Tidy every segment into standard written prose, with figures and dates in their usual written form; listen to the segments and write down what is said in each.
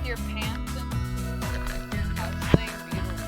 your pants and your house thing be able to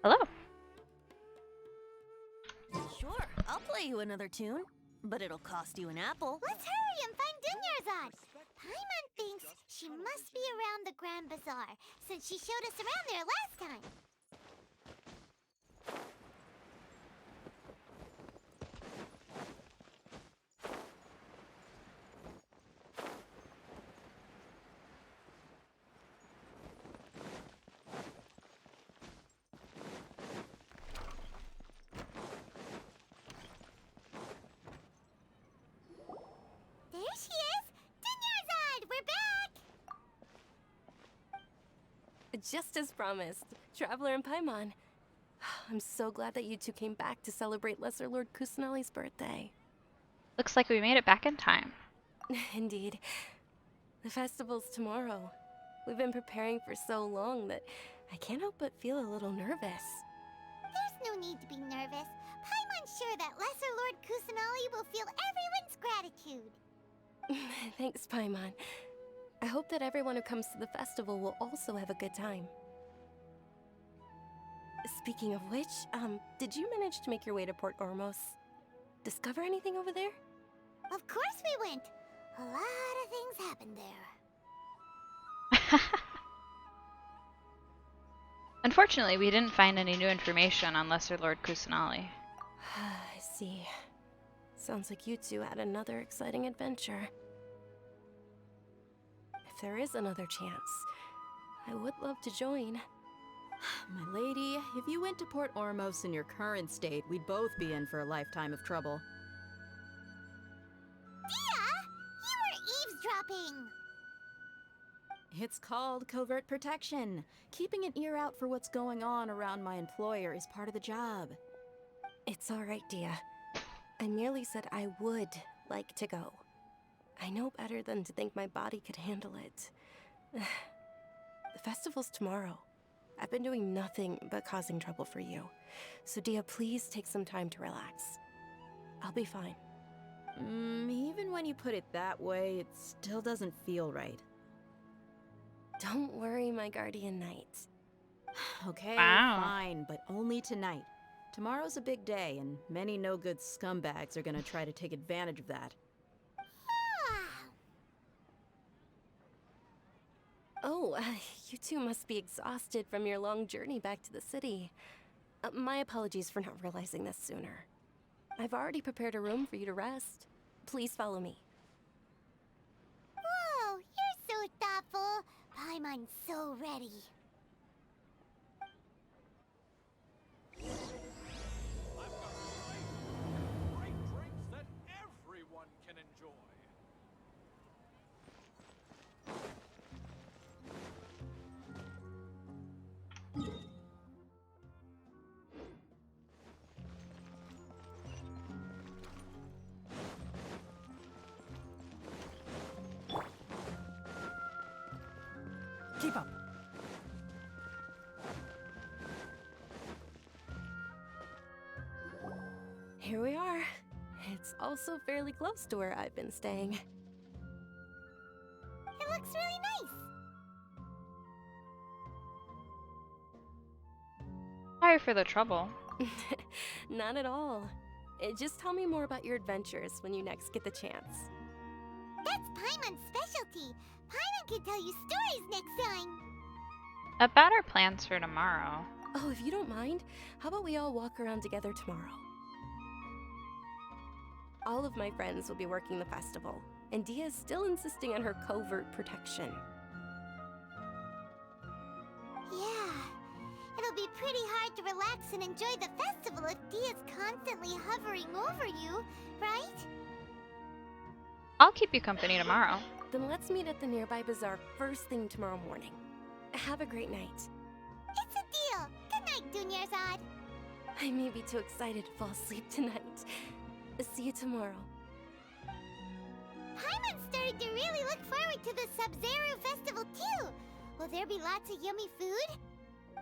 Hello. Sure, I'll play you another tune, but it'll cost you an apple. Let's hurry and find Dunyarzad. Paimon thinks she must be around the Grand Bazaar, since she showed us around there last time. There she is! Dunyarzad, we're back! Just as promised, Traveler and Paimon. I'm so glad that you two came back to celebrate Lesser Lord Kusanali's birthday. Looks like we made it back in time. Indeed. The festival's tomorrow. We've been preparing for so long that I can't help but feel a little nervous. There's no need to be nervous. Paimon's sure that Lesser Lord Kusanali will feel everyone's gratitude. Thanks, Paimon. I hope that everyone who comes to the festival will also have a good time. Speaking of which, did you manage to make your way to Port Ormos? Discover anything over there? Of course we went. A lot of things happened there. Unfortunately, we didn't find any new information on Lesser Lord Kusanali. I see. Sounds like you two had another exciting adventure. If there is another chance, I would love to join. My lady, if you went to Port Ormos in your current state, we'd both be in for a lifetime of trouble. Dia! You were eavesdropping! It's called covert protection. Keeping an ear out for what's going on around my employer is part of the job. It's all right, Dia. I merely said I would like to go. I know better than to think my body could handle it. The festival's tomorrow. I've been doing nothing but causing trouble for you. So Dia, please take some time to relax. I'll be fine. Even when you put it that way, it still doesn't feel right. Don't worry, my guardian knight. Okay, Wow. fine, but only tonight. Tomorrow's a big day, and many no-good scumbags are gonna try to take advantage of that. Oh, you two must be exhausted from your long journey back to the city. My apologies for not realizing this sooner. I've already prepared a room for you to rest. Please follow me. Whoa, you're so thoughtful. Paimon's so ready. Great drinks that everyone can enjoy. Keep up. Here we are. It's also fairly close to where I've been staying. It looks really nice. Sorry for the trouble. Not at all. Just tell me more about your adventures when you next get the chance. That's Paimon's specialty. Paimon can tell you stories next time. About our plans for tomorrow. Oh, if you don't mind, how about we all walk around together tomorrow? All of my friends will be working the festival, and Dia is still insisting on her covert protection. Yeah, it'll be pretty hard to relax and enjoy the festival if Dia's constantly hovering over you, right? I'll keep you company tomorrow. Then let's meet at the nearby bazaar first thing tomorrow morning. Have a great night. It's a deal. Good night, Dunyarzad. I may be too excited to fall asleep tonight. See you tomorrow. Paimon's starting to really look forward to the Sub-Zero festival too. Will there be lots of yummy food?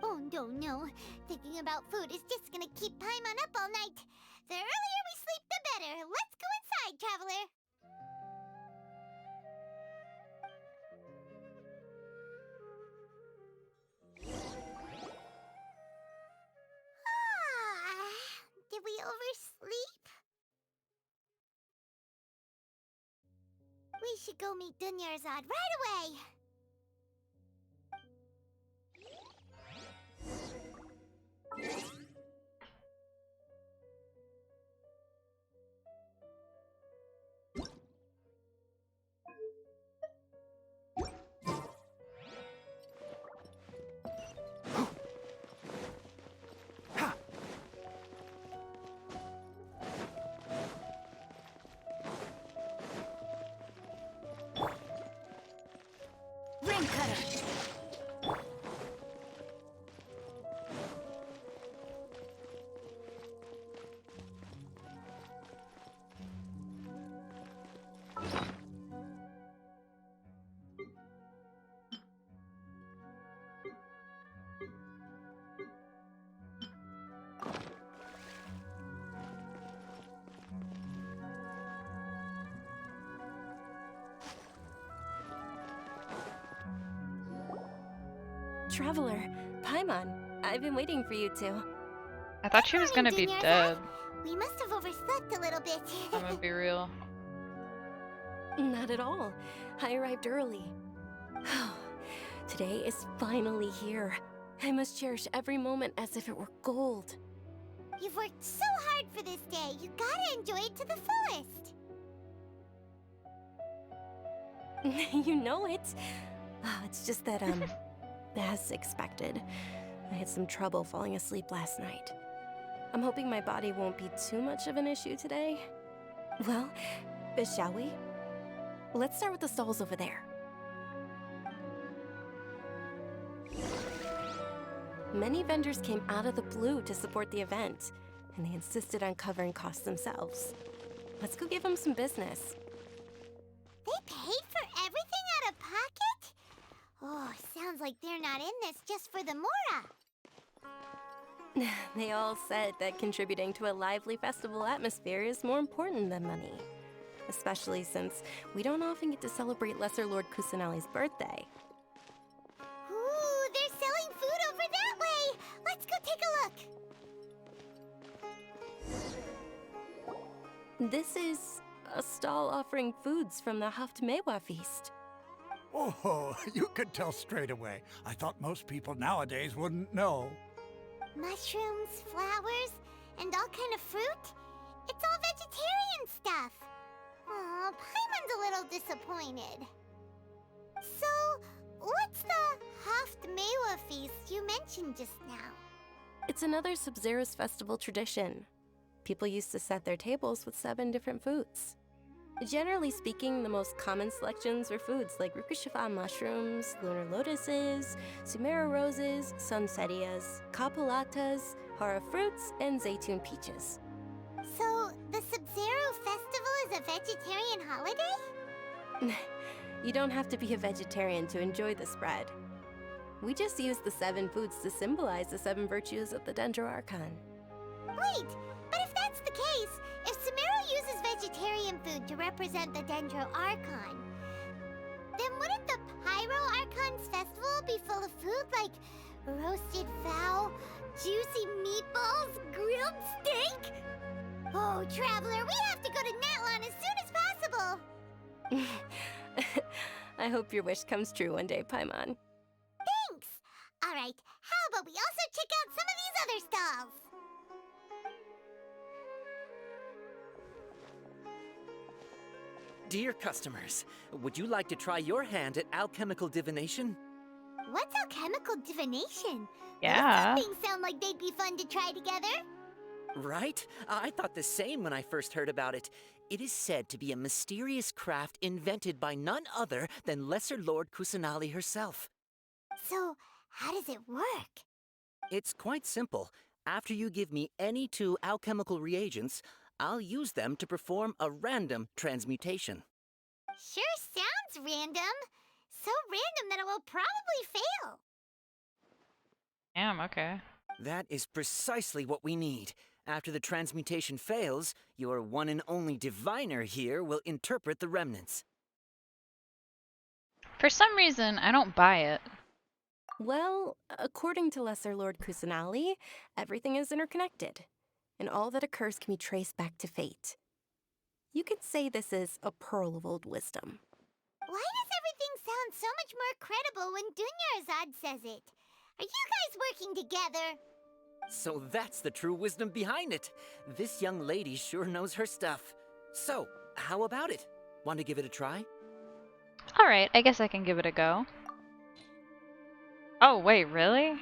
Oh no. Thinking about food is just gonna keep Paimon up all night. The earlier we sleep, the better. Let's go inside, traveler. oversleep? We should go meet Dunyarzad right away. Ring cutter. Traveler, Paimon, I've been waiting for you two. I thought she was gonna be Dunyarzad. dead. We must have overslept a little bit. I'm gonna be real. Not at all. I arrived early. Today is finally here. I must cherish every moment as if it were gold. You've worked so hard for this day. You gotta enjoy it to the fullest. You know it. It's just that, as expected, I had some trouble falling asleep last night. I'm hoping my body won't be too much of an issue today. Well, shall we? Let's start with the stalls over there. Many vendors came out of the blue to support the event, and they insisted on covering costs themselves. Let's go give them some business. They paid for everything out of pocket? Oh, sounds like they're not in this just for the Mora. They all said that contributing to a lively festival atmosphere is more important than money. Especially since we don't often get to celebrate Lesser Lord Kusanali's birthday. Ooh, they're selling food over that way. Let's go take a look. This is a stall offering foods from the Haftmewa feast. Oh, you could tell straight away. I thought most people nowadays wouldn't know. Mushrooms, flowers, and all kind of fruit? It's all vegetarian stuff. Aw, Paimon's a little disappointed. So, what's the Haftmewa feast you mentioned just now? It's another Sub-Zero's festival tradition. People used to set their tables with 7 different foods. Generally speaking, the most common selections were foods like Rukushifa mushrooms, lunar lotuses, Sumera roses, sunsetias, kapulatas, hara fruits, and zaytun peaches. So, the Sub-Zero festival is a vegetarian holiday? You don't have to be a vegetarian to enjoy the spread. We just use the 7 foods to symbolize the 7 virtues of the Dendro Archon. Wait, but if that's the case, if Sumero uses vegetarian food to represent the Dendro Archon, then wouldn't the Pyro Archon's festival be full of food like roasted fowl, juicy meatballs, grilled steak? Oh, Traveler, we have to go to Natlan as soon as possible! I hope your wish comes true one day, Paimon. Thanks! Alright, how about we also check out some of these other stalls? Dear customers, would you like to try your hand at alchemical divination? What's alchemical divination? Yeah. Those things sound like they'd be fun to try together. Right? I thought the same when I first heard about it. It is said to be a mysterious craft invented by none other than Lesser Lord Kusanali herself. So, how does it work? It's quite simple. After you give me any 2 alchemical reagents, I'll use them to perform a random transmutation. Sure sounds random. So random that it will probably fail. Damn, okay. That is precisely what we need. After the transmutation fails, your one and only diviner here will interpret the remnants. For some reason, I don't buy it. Well, according to Lesser Lord Kusanali, everything is interconnected. and all that occurs can be traced back to fate. You could say this is a pearl of old wisdom. Why does everything sound so much more credible when Dunyarzad says it? Are you guys working together? So that's the true wisdom behind it. This young lady sure knows her stuff. So, how about it? Want to give it a try? Alright, I guess I can give it a go. Oh, wait, really?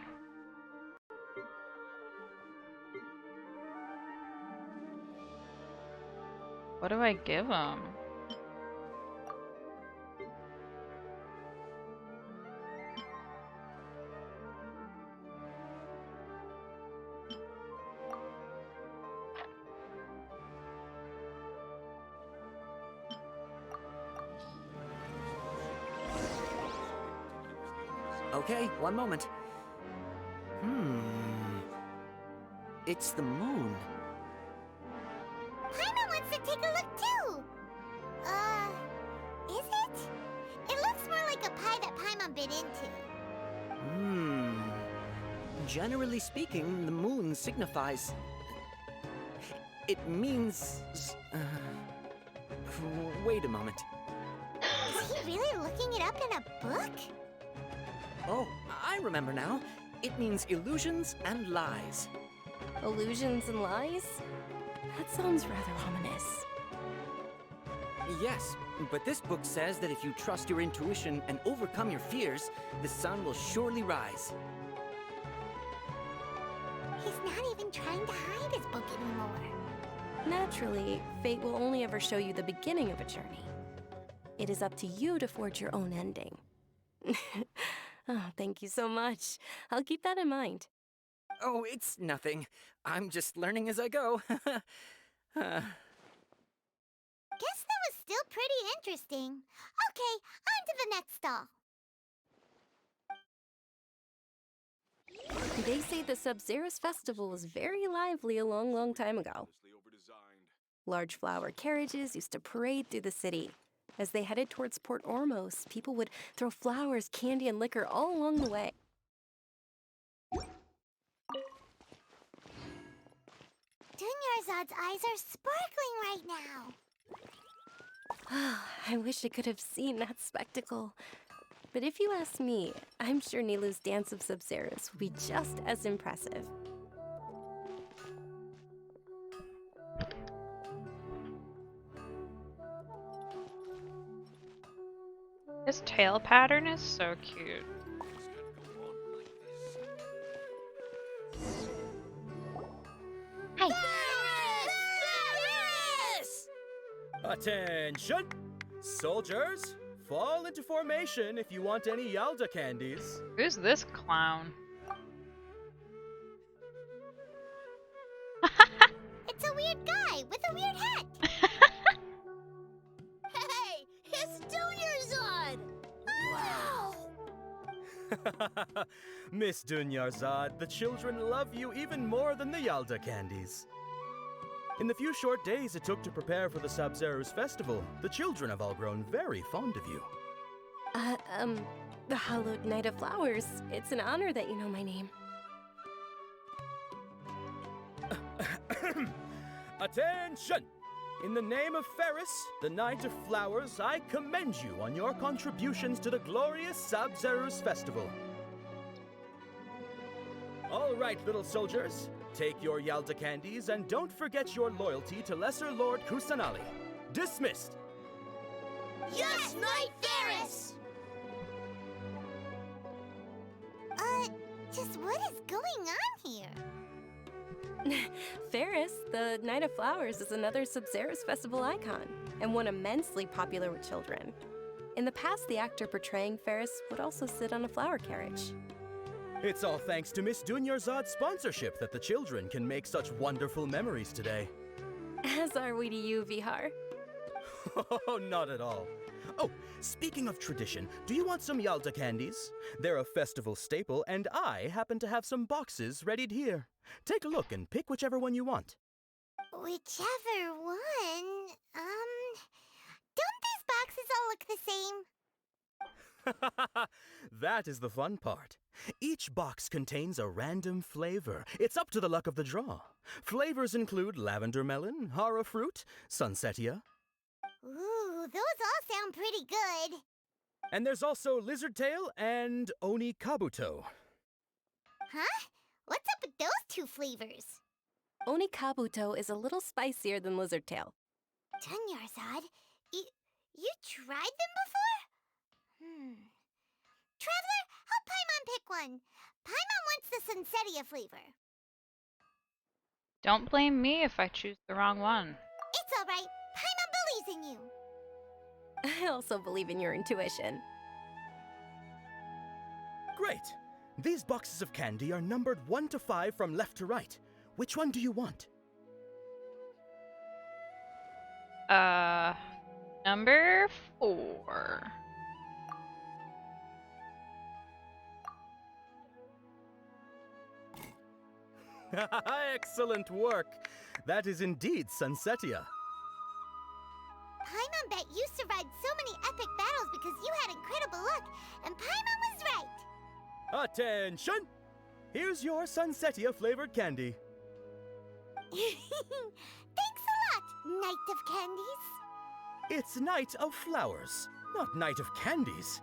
What do I give him? Okay, one moment. It's the moon. Paimon wants to take a look too! Is it? It looks more like a pie that Paimon bit into. Generally speaking, the moon signifies... It means... Wait a moment. Is he really looking it up in a book? Oh, I remember now. It means illusions and lies. Illusions and lies? That sounds rather ominous. Yes, but this book says that if you trust your intuition and overcome your fears, the sun will surely rise. He's not even trying to hide his book anymore. Naturally, fate will only ever show you the beginning of a journey. It is up to you to forge your own ending. Oh, thank you so much. I'll keep that in mind. Oh, it's nothing. I'm just learning as I go. Guess that was still pretty interesting. Okay, on to the next stall. They say the Sub-Zerus festival was very lively a long time ago. Large flower carriages used to parade through the city. As they headed towards Port Ormos, people would throw flowers, candy, and liquor all along the way. Dunyarzad's eyes are sparkling right now. I wish I could have seen that spectacle. But if you ask me, I'm sure Nilou's Dance of Sub-Zerus will be just as impressive. This tail pattern is so cute. Hi. Attention! Soldiers, fall into formation if you want any Yalda candies. Who's this clown? It's a weird guy with a weird hat. Hey, it's Dunyarzad! Wow! Miss Dunyarzad, the children love you even more than the Yalda candies. In the few short days it took to prepare for the Sub-Zerus festival, the children have all grown very fond of you. The Hallowed Knight of Flowers. It's an honor that you know my name. Attention! In the name of Ferris, the Knight of Flowers, I commend you on your contributions to the glorious Sub-Zerus festival. All right, little soldiers. Take your Yalda candies and don't forget your loyalty to Lesser Lord Kusanali. Dismissed! Yes, Knight Ferris! Just what is going on here? Ferris, the Knight of Flowers, is another Sub-Zerus festival icon, and one immensely popular with children. In the past, the actor portraying Ferris would also sit on a flower carriage. It's all thanks to Miss Dunyarzad's sponsorship that the children can make such wonderful memories today. As are we to you, Vihar. Oh, not at all. Oh, speaking of tradition, do you want some Yalda candies? They're a festival staple, and I happen to have some boxes readied here. Take a look and pick whichever one you want. Whichever one, don't these boxes all look the That is the fun part. Each box contains a random flavor. It's up to the luck of the draw. Flavors include lavender melon, hara fruit, sunsetia, Ooh, those all sound pretty good. and there's also lizard tail and oni kabuto. Huh? What's up with those two flavors? Onikabuto is a little spicier than Lizardtail. Dunyarzad, you tried them before? Traveler, help Paimon pick one. Paimon wants the Sunsetia flavor. Don't blame me if I choose the wrong one. It's alright. Paimon believes in you. I also believe in your intuition. Great! These boxes of candy are numbered 1 to 5 from left to right. Which one do you want? Number 4. Excellent work! That is indeed Sunsetia. Paimon bet you survived so many epic battles because you had incredible luck, and Paimon was right. Attention! Here's your Sunsetia flavored candy. Thanks a lot, Knight of Candies. It's Night of Flowers, not Night of Candies.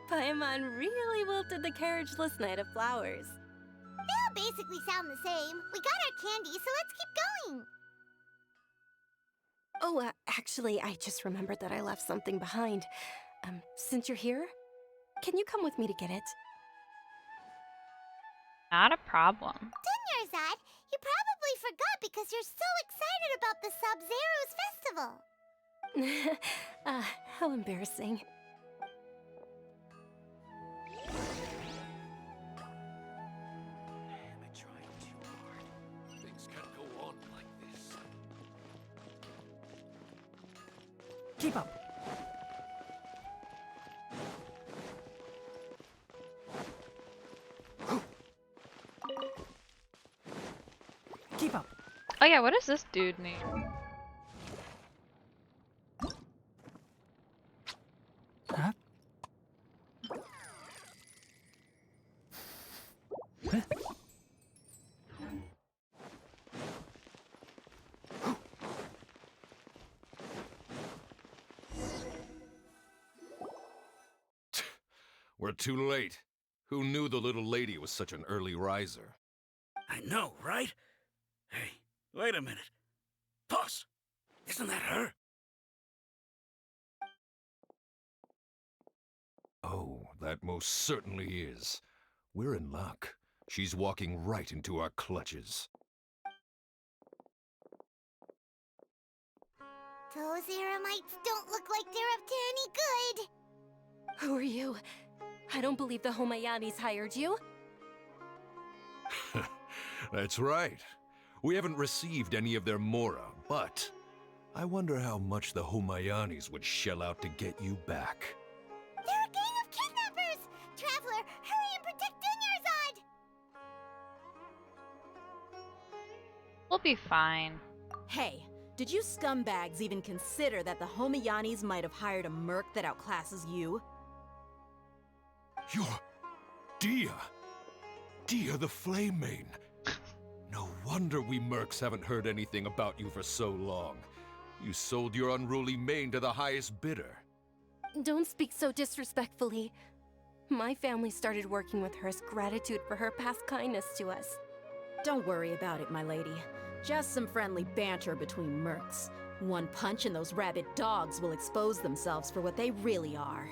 Paimon really wilted the carriageless Knight of Flowers. They all basically sound the same. We got our candy, so let's keep going. Oh, actually, I just remembered that I left something behind. Since you're here, can you come with me to get it? Not a problem. Dunyarzad, you probably forgot because you're so excited about the Sub-Zero's festival. How embarrassing. Am I trying too hard? Things can't go on like this. Keep up. Keep up. Oh yeah, what does this dude need? Huh? Huh? We're too late. Who knew the little lady was such an early riser? I know, right? Hey, wait a minute. Pause. Isn't that her? Oh, that most certainly is. We're in luck. She's walking right into our clutches. Those Eremites don't look like they're up to any good. Who are you? I don't believe the Homayanis hired you. That's right. We haven't received any of their mora, but I wonder how much the Homayanis would shell out to get you back. They're a gang of kidnappers! Traveler, hurry and protect Dunyarzad! We'll be fine. Hey, did you scumbags even consider that the Homayanis might have hired a merc that outclasses you? You're Dia! Dia the Flame Main! No wonder we mercs haven't heard anything about you for so long. You sold your unruly mane to the highest bidder. Don't speak so disrespectfully. My family started working with her as gratitude for her past kindness to us. Don't worry about it, my lady. Just some friendly banter between mercs. One punch and those rabid dogs will expose themselves for what they really are.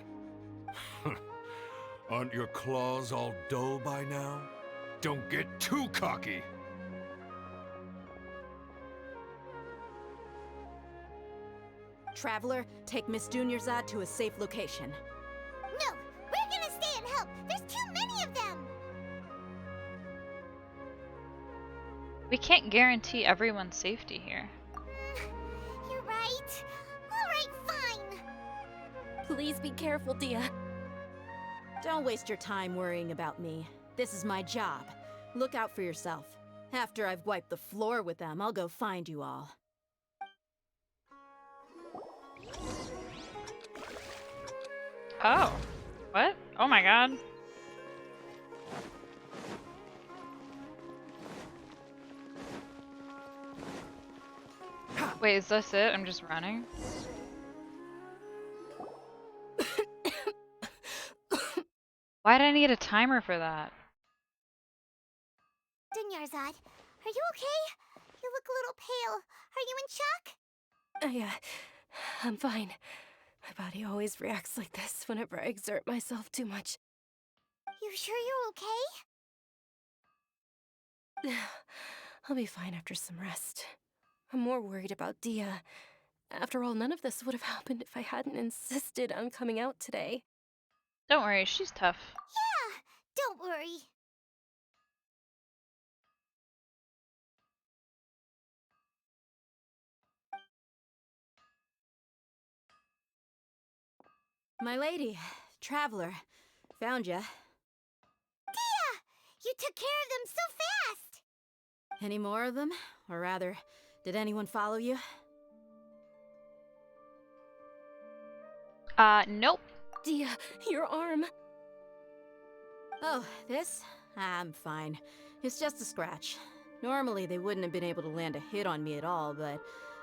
Aren't your claws all dull by now? Don't get too cocky! Traveler, take Miss Dunyarzad to a safe location. No, we're gonna stay and help. There's too many of them. We can't guarantee everyone's safety here. You're right. All right, fine. Please be careful, Dia. Don't waste your time worrying about me. This is my job. Look out for yourself. After I've wiped the floor with them, I'll go find you all. Oh. What? Oh my god. Wait, is this it? I'm just running? Why did I need a timer for that? Dunyarzad, are you okay? You look a little pale. Are you in shock? I'm fine. My body always reacts like this whenever I exert myself too much. You sure you're okay? I'll be fine after some rest. I'm more worried about Dia. After all, none of this would have happened if I hadn't insisted on coming out today. Don't worry, she's tough. Yeah, don't worry. My lady, traveler, found ya. Dia! You took care of them so fast! Any more of them? Or rather, did anyone follow you? Nope. Dia, your arm. Oh, this? I'm fine. It's just a scratch. Normally, they wouldn't have been able to land a hit on me at all, but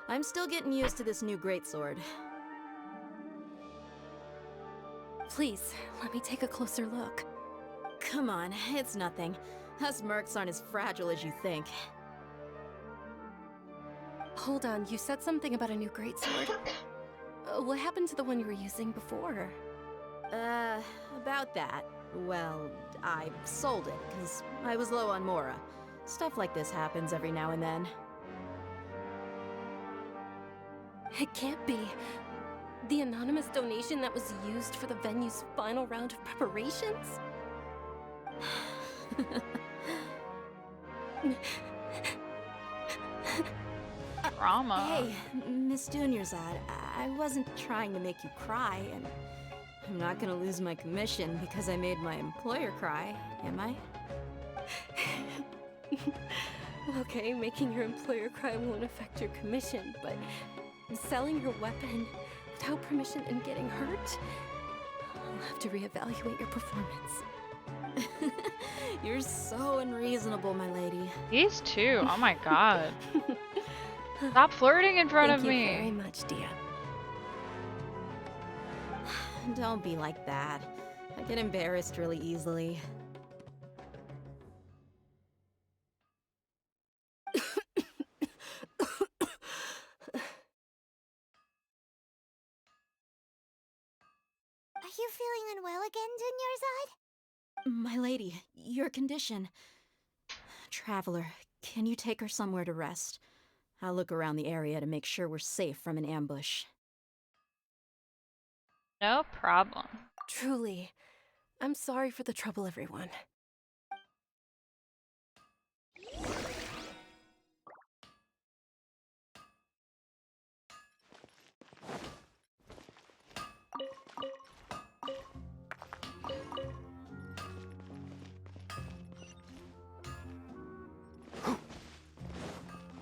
I'm still getting used to this new greatsword. Please, let me take a closer look. Come on, it's nothing. Us mercs aren't as fragile as you think. Hold on, you said something about a new greatsword. What happened to the one you were using before? About that. Well, I sold it, because I was low on Mora. Stuff like this happens every now and then. It can't be. The anonymous donation that was used for the venue's final round of preparations? Drama. Hey, Miss Dunyarzad, I wasn't trying to make you cry, and I'm not gonna lose my commission because I made my employer cry, am I? Okay, making your employer cry won't affect your commission, but selling your weapon without permission and getting hurt? I'll have to reevaluate your performance. You're so unreasonable, my lady. These two. Oh my god. Stop flirting in front of Thank you me. very much, Dia. Don't be like that. I get embarrassed really easily. Are you feeling unwell again, Dunyarzad? My lady, your condition. Traveler, can you take her somewhere to rest? I'll look around the area to make sure we're safe from an ambush. No problem. Truly, I'm sorry for the trouble, everyone.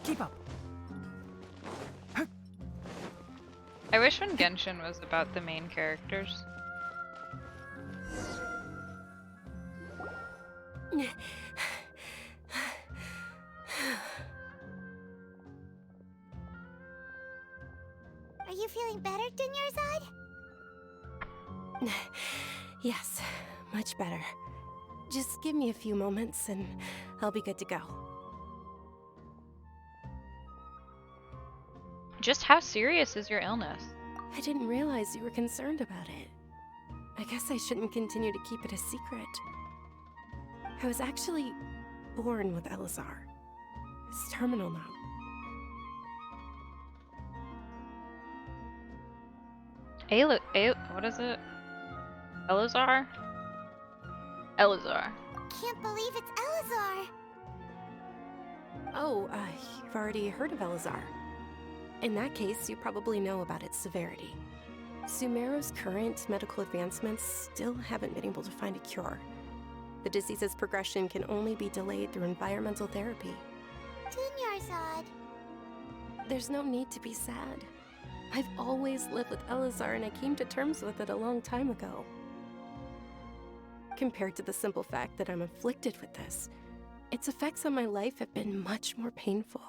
Keep up. I wish when Genshin was about the main characters. Are you feeling better, Dunyarzad? Yes, much better. Just give me a few moments and I'll be good to go. Just how serious is your illness? I didn't realize you were concerned about it. I guess I shouldn't continue to keep it a secret. I was actually born with Elazar. It's terminal now. What is it? Elazar? Elazar. Can't believe it's Elazar! Oh, you've already heard of Elazar. In that case, you probably know about its severity. Sumeru's current medical advancements still haven't been able to find a cure. The disease's progression can only be delayed through environmental therapy. Dunyarzad. There's no need to be sad. I've always lived with Elazar, and I came to terms with it a long time ago. Compared to the simple fact that I'm afflicted with this, its effects on my life have been much more painful.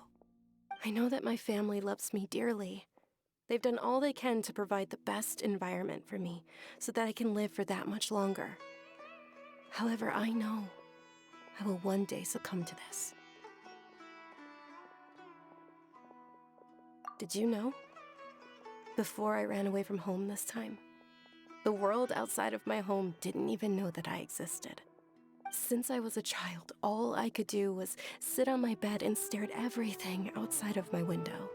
I know that my family loves me dearly. They've done all they can to provide the best environment for me so that I can live for that much longer. However, I know I will one day succumb to this. Did you know? Before I ran away from home this time, the world outside of my home didn't even know that I existed. Since I was a child, all I could do was sit on my bed and stare at everything outside of my window.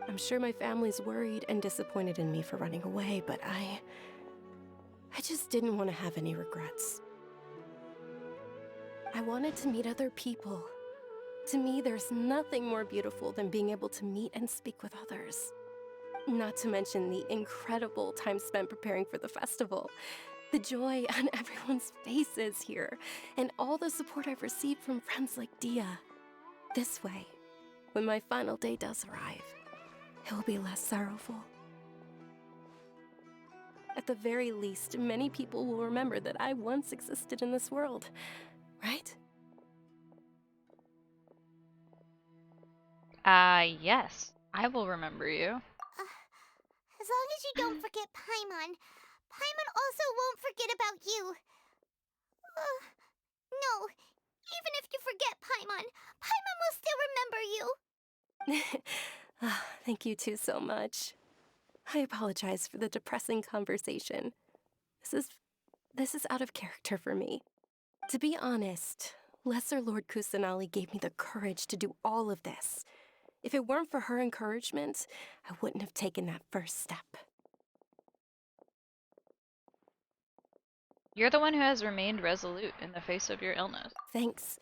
I'm sure my family's worried and disappointed in me for running away, but I just didn't want to have any regrets. I wanted to meet other people. To me, there's nothing more beautiful than being able to meet and speak with others. Not to mention the incredible time spent preparing for the festival. The joy on everyone's faces here, and all the support I've received from friends like Dia. This way, when my final day does arrive, it will be less sorrowful. At the very least, many people will remember that I once existed in this world, right? Yes. I will remember you. As long as you don't forget Paimon, Paimon also won't forget about you. No, even if you forget Paimon, Paimon will still remember you. Thank you two so much. I apologize for the depressing conversation. This is out of character for me. To be honest, Lesser Lord Kusanali gave me the courage to do all of this. If it weren't for her encouragement, I wouldn't have taken that first step. You're the one who has remained resolute in the face of your illness. Thanks.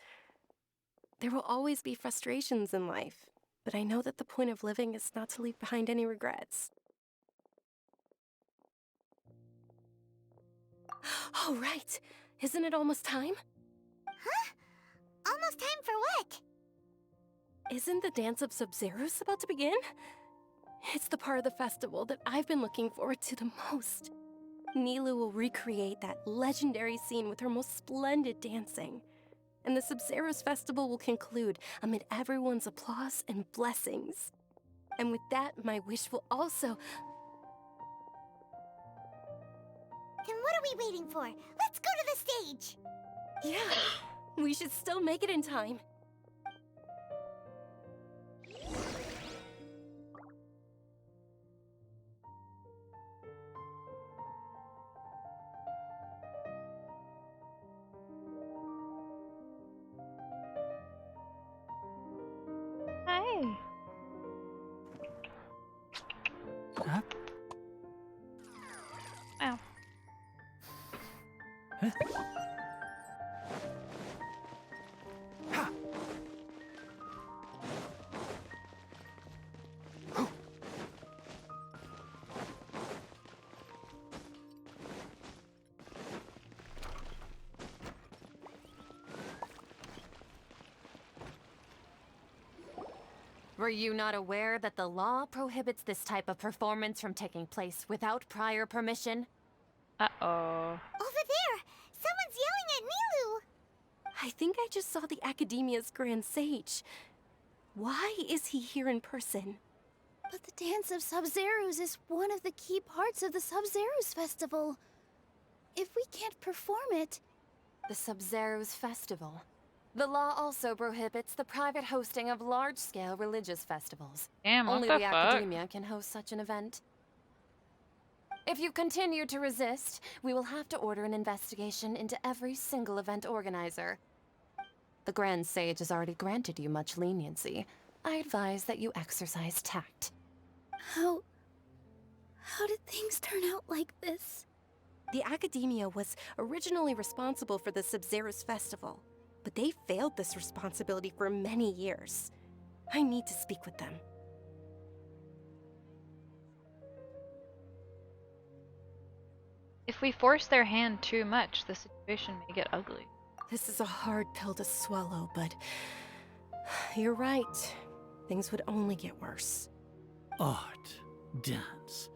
There will always be frustrations in life, but I know that the point of living is not to leave behind any regrets. Oh, right. Isn't it almost time? Huh? Almost time for what? Isn't the Dance of Sub-Zeros about to begin? It's the part of the festival that I've been looking forward to the most. Nilu will recreate that legendary scene with her most splendid dancing. And the Sub-Zeros festival will conclude amid everyone's applause and blessings. And with that, my wish will also... Then what are we waiting for? Let's go to the stage! Yeah, we should still make it in time. Hi. Huh? Wow. Huh? Were you not aware that the law prohibits this type of performance from taking place without prior permission? Uh-oh. Over there! Someone's yelling at Nilu! I think I just saw the Academia's Grand Sage. Why is he here in person? But the Dance of Sub-Zeros is one of the key parts of the Sub-Zeros festival. If we can't perform it... The Sub-Zeros festival. The law also prohibits the private hosting of large-scale religious festivals. Damn, what Only the the fuck? Academia can host such an event. If you continue to resist, we will have to order an investigation into every single event organizer. The Grand Sage has already granted you much leniency. I advise that you exercise tact. How did things turn out like this? The Academia was originally responsible for the Sub-Zeros festival, but they failed this responsibility for many years. I need to speak with them. If we force their hand too much, the situation may get ugly. This is a hard pill to swallow, but you're right. Things would only get worse. Odd. Dance.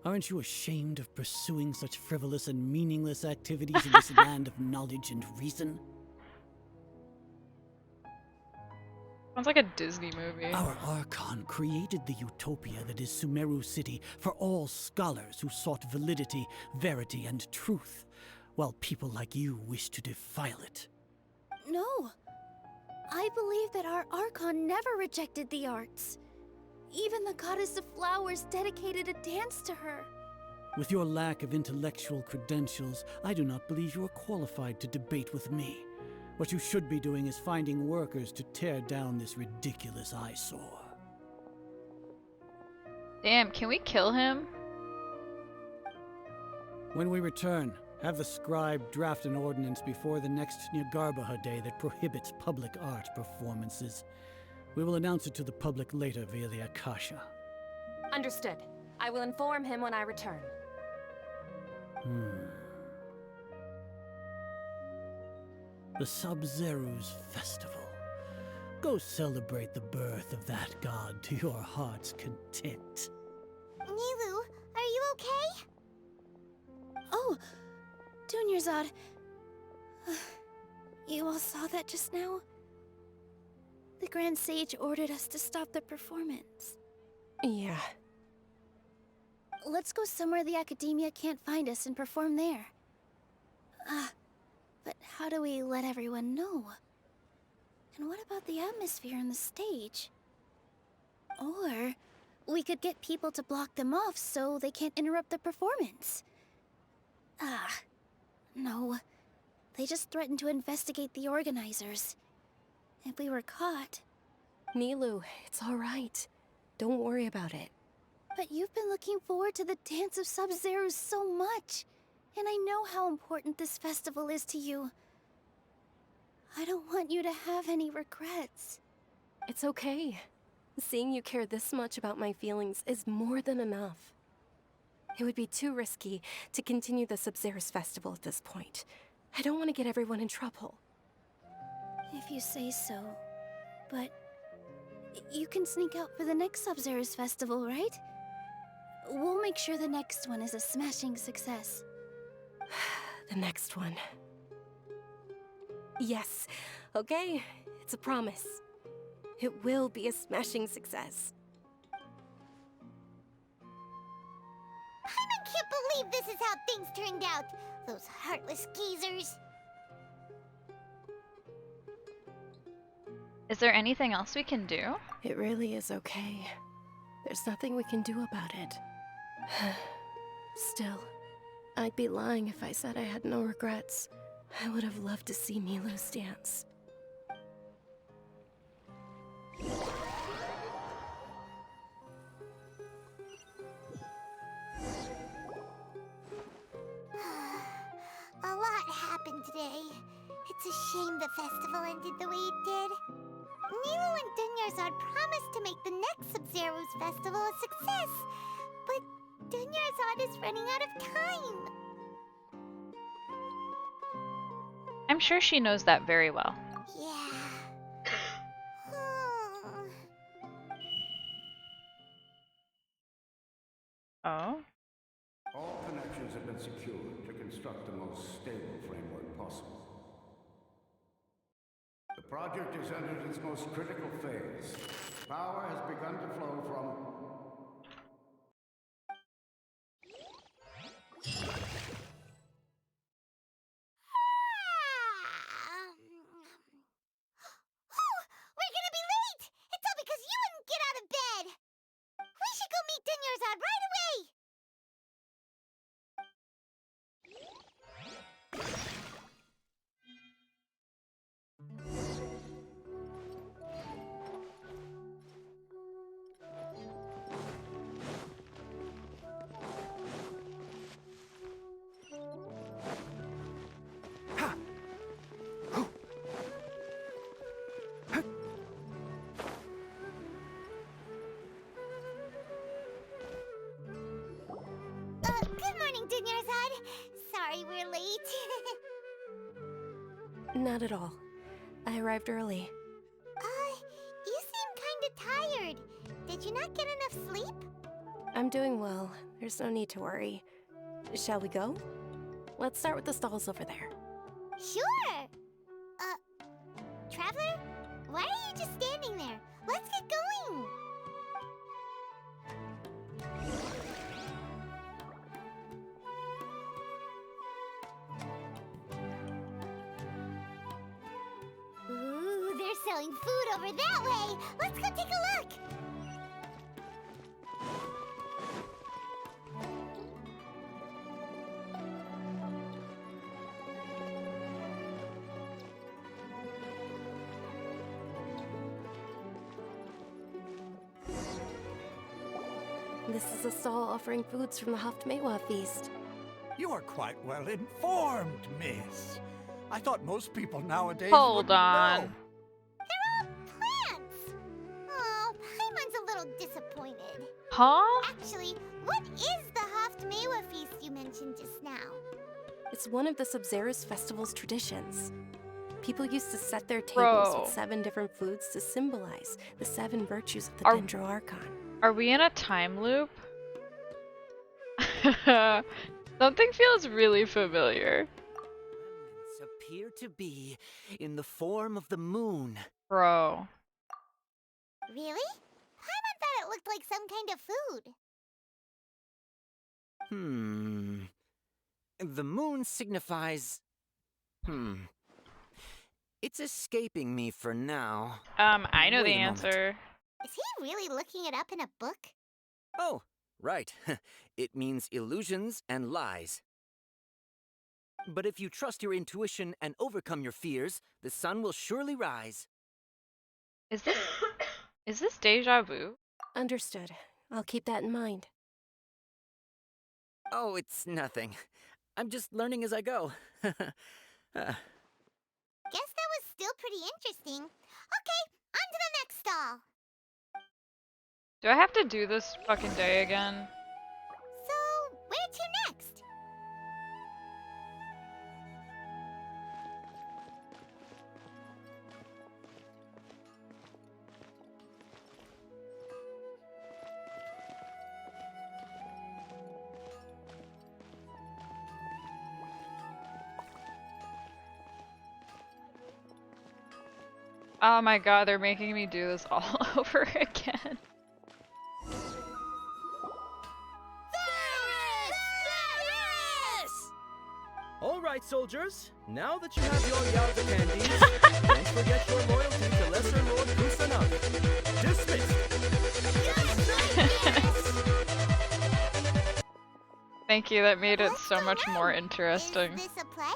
Aren't you ashamed of pursuing such frivolous and meaningless activities in this land of knowledge and reason? Sounds like a Disney movie. Our Archon created the utopia that is Sumeru City for all scholars who sought validity, verity, and truth, while people like you wish to defile it. No. I believe that our Archon never rejected the arts. Even the goddess of flowers dedicated a dance to her. With your lack of intellectual credentials, I do not believe you are qualified to debate with me. What you should be doing is finding workers to tear down this ridiculous eyesore. Damn, can we kill him? When we return, have the scribe draft an ordinance before the next Nyargarbaha Day that prohibits public art performances. We will announce it to the public later via the Akasha. Understood. I will inform him when I return. The Sub-Zeru's festival. Go celebrate the birth of that god to your heart's content. Nilu, are you okay? Oh, Dunyarzad. You all saw that just now? The Grand Sage ordered us to stop the performance. Yeah. Let's go somewhere the Academia can't find us and perform there. But how do we let everyone know? And what about the atmosphere and the stage? Or we could get people to block them off so they can't interrupt the performance. No. They just threatened to investigate the organizers. If we were caught... Nilu, it's all right. Don't worry about it. But you've been looking forward to the Dance of Sub-Zero so much. And I know how important this festival is to you. I don't want you to have any regrets. It's okay. Seeing you care this much about my feelings is more than enough. It would be too risky to continue the Sub-Zero's festival at this point. I don't want to get everyone in trouble. If you say so. But you can sneak out for the next Sub-Zero's festival, right? We'll make sure the next one is a smashing success. The next one. Yes. Okay, it's a promise. It will be a smashing success. I can't believe this is how things turned out. Those heartless geezers. Is there anything else we can do? It really is okay. There's nothing we can do about it. Still, I'd be lying if I said I had no regrets. I would have loved to see Nilu's dance. A lot happened today. It's a shame the festival ended the way it did. Nilu and Dunyarzad promised to make the next Sub-Zero's festival a success, but Dunyarzad is running out of time. I'm sure she knows that very well. Yeah. Oh? All connections have been secured to construct the most stable framework possible. The project has entered its most critical phase. Power has begun to flow from... Oh, we're gonna be late! It's all because you wouldn't get out of bed! We should go meet Dunyarzad right away! Good morning, Dunyarzad. Sorry we're late. Not at all. I arrived early. You seem kinda tired. Did you not get enough sleep? I'm doing well. There's no need to worry. Shall we go? Let's start with the stalls over there. Sure! Traveler? Why are you just standing there? Let's get going! Ooh, they're selling food over that way! Let's go take a look! This is a stall offering foods from the Haftmewa feast. You are quite well informed, miss. I thought most people nowadays Hold wouldn't on. know. They're all plants! Oh, Paimon's a little disappointed. Huh? Actually, what is the Haftmewa feast you mentioned just now? It's one of the Sub-Zerus festival's traditions. People used to set their tables Bro. with 7 different foods to symbolize the 7 virtues of the Are- Dendro Archon. Are we in a time loop? Something feels really familiar. Remnants appear to be in the form of the moon. Bro. Really? Paimon thought it looked like some kind of food. The moon signifies... It's escaping me for now. I know the Wait a moment. answer. Is he really looking it up in a book? Oh, right. It means illusions and lies. But if you trust your intuition and overcome your fears, the sun will surely rise. Is this deja vu? Understood. I'll keep that in mind. Oh, it's nothing. I'm just learning as I go. Guess that was still pretty interesting. Okay, on to the next stall. Do I have to do this fucking day again? So, where to next? Oh my god, they're making me do this all over again. All right, soldiers. Now that you have your Yalta candies, don't forget your loyalty to Lesser Lord Kusanagi. Dismissed. Thank you, that made it so much more interesting. Is this a play?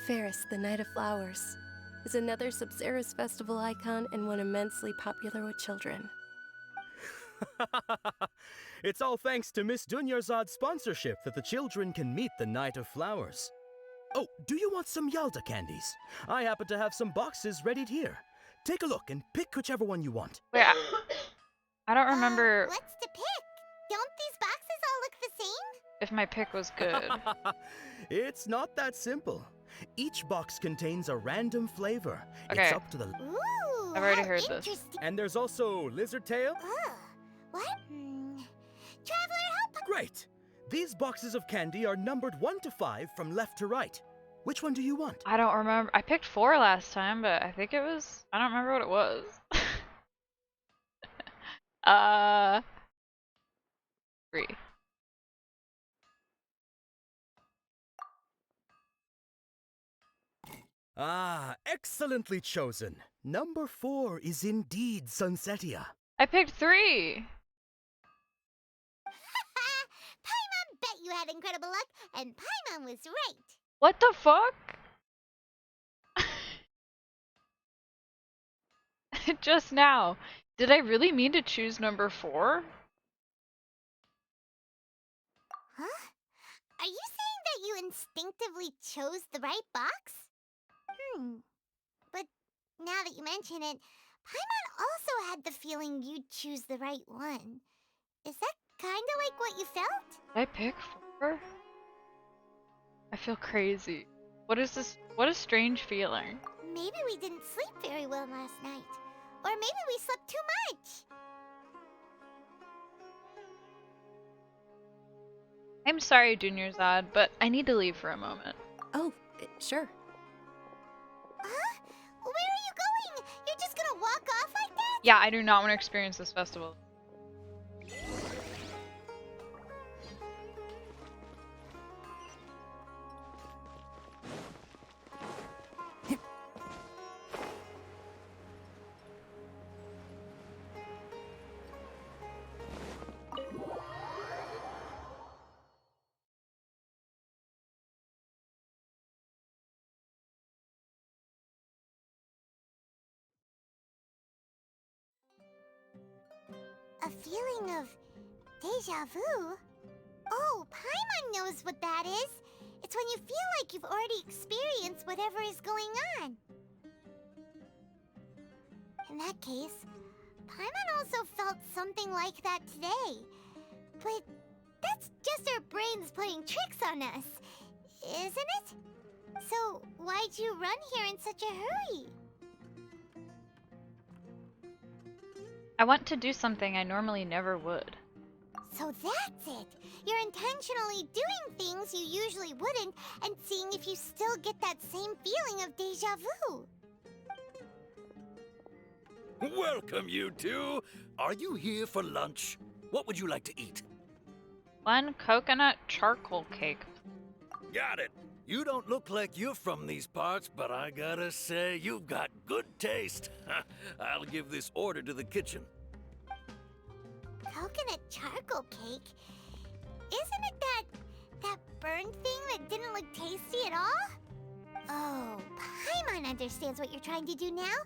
Ferris, the Night of Flowers, is another Sub-Zerus festival icon and one immensely popular with children. It's all thanks to Miss Dunyarzad's sponsorship that the children can meet the Night of Flowers. Oh, do you want some Yalta candies? I happen to have some boxes readied here. Take a look and pick whichever one you want. Wait, I don't remember What's to pick? Don't these boxes all look the same? if my pick was good. It's not that simple. Each box contains a random flavor. Okay. It's up to the... Ooh, I've already how heard this. interesting. And there's also lizard tail. What? Traveler, help! Great! These boxes of candy are numbered 1 to 5 from left to right. Which one do you want? I don't remember. I picked 4 last time, but I think it was... I don't remember what it was. 3. Ah, excellently chosen. Number 4 is indeed Sunsetia. I picked 3! Paimon bet you had incredible luck, and Paimon was right. What the fuck? Just now. Did I really mean to choose number 4? Huh? Are you saying that you instinctively chose the right box? But now that you mention it, Paimon also had the feeling you'd choose the right one. Is that kinda like what you felt? Did I pick 4? I feel crazy. What is this? What a strange feeling. Maybe we didn't sleep very well last night. Or maybe we slept too much. I'm sorry, Junior Zod, but I need to leave for a moment. Oh, sure. Huh? Where are you going? You're just gonna walk off like that? Yeah, I do not want to experience this festival. A feeling of deja vu? Oh, Paimon knows what that is. It's when you feel like you've already experienced whatever is going on. In that case, Paimon also felt something like that today. But that's just our brains playing tricks on us, isn't it? So why'd you run here in such a hurry? I want to do something I normally never would. So that's it! You're intentionally doing things you usually wouldn't and seeing if you still get that same feeling of deja vu. Welcome, you two. Are you here for lunch? What would you like to eat? One coconut charcoal cake. Got it. You don't look like you're from these parts, but I gotta say, you've got good taste. I'll give this order to the kitchen. Coconut charcoal cake? Isn't it that burned thing that didn't look tasty at all? Oh, Paimon understands what you're trying to do now.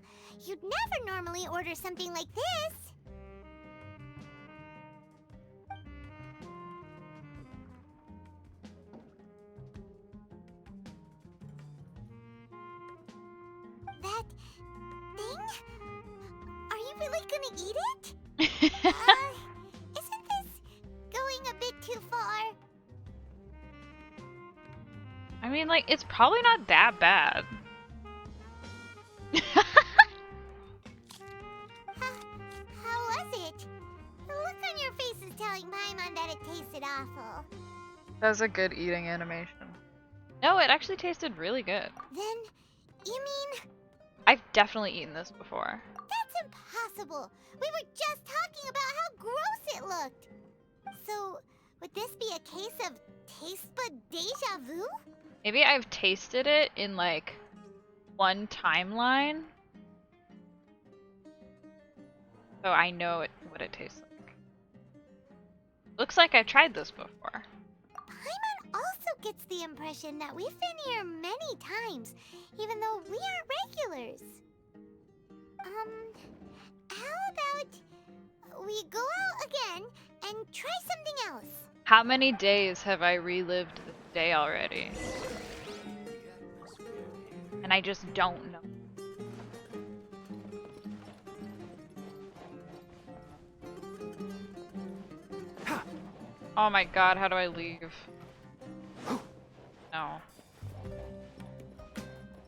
You'd never normally order something like this. That thing? Are you really gonna eat it? Isn't this going a bit too far? I mean, like, it's probably not that bad. How was it? The look on your face is telling Paimon that it tasted awful. That was a good eating animation. No, it actually tasted really good. Then, you mean... I've definitely eaten this before. That's impossible! We were just talking about how gross it looked! So, would this be a case of taste bud deja vu? Maybe I've tasted it in, like, one timeline. So I know what it tastes like. Looks like I've tried this before. Paimon also gets the impression that we've been here many times, even though we aren't regulars. How about we go out again and try something else? How many days have I relived this day already? And I just don't know. Oh my god, how do I leave? No.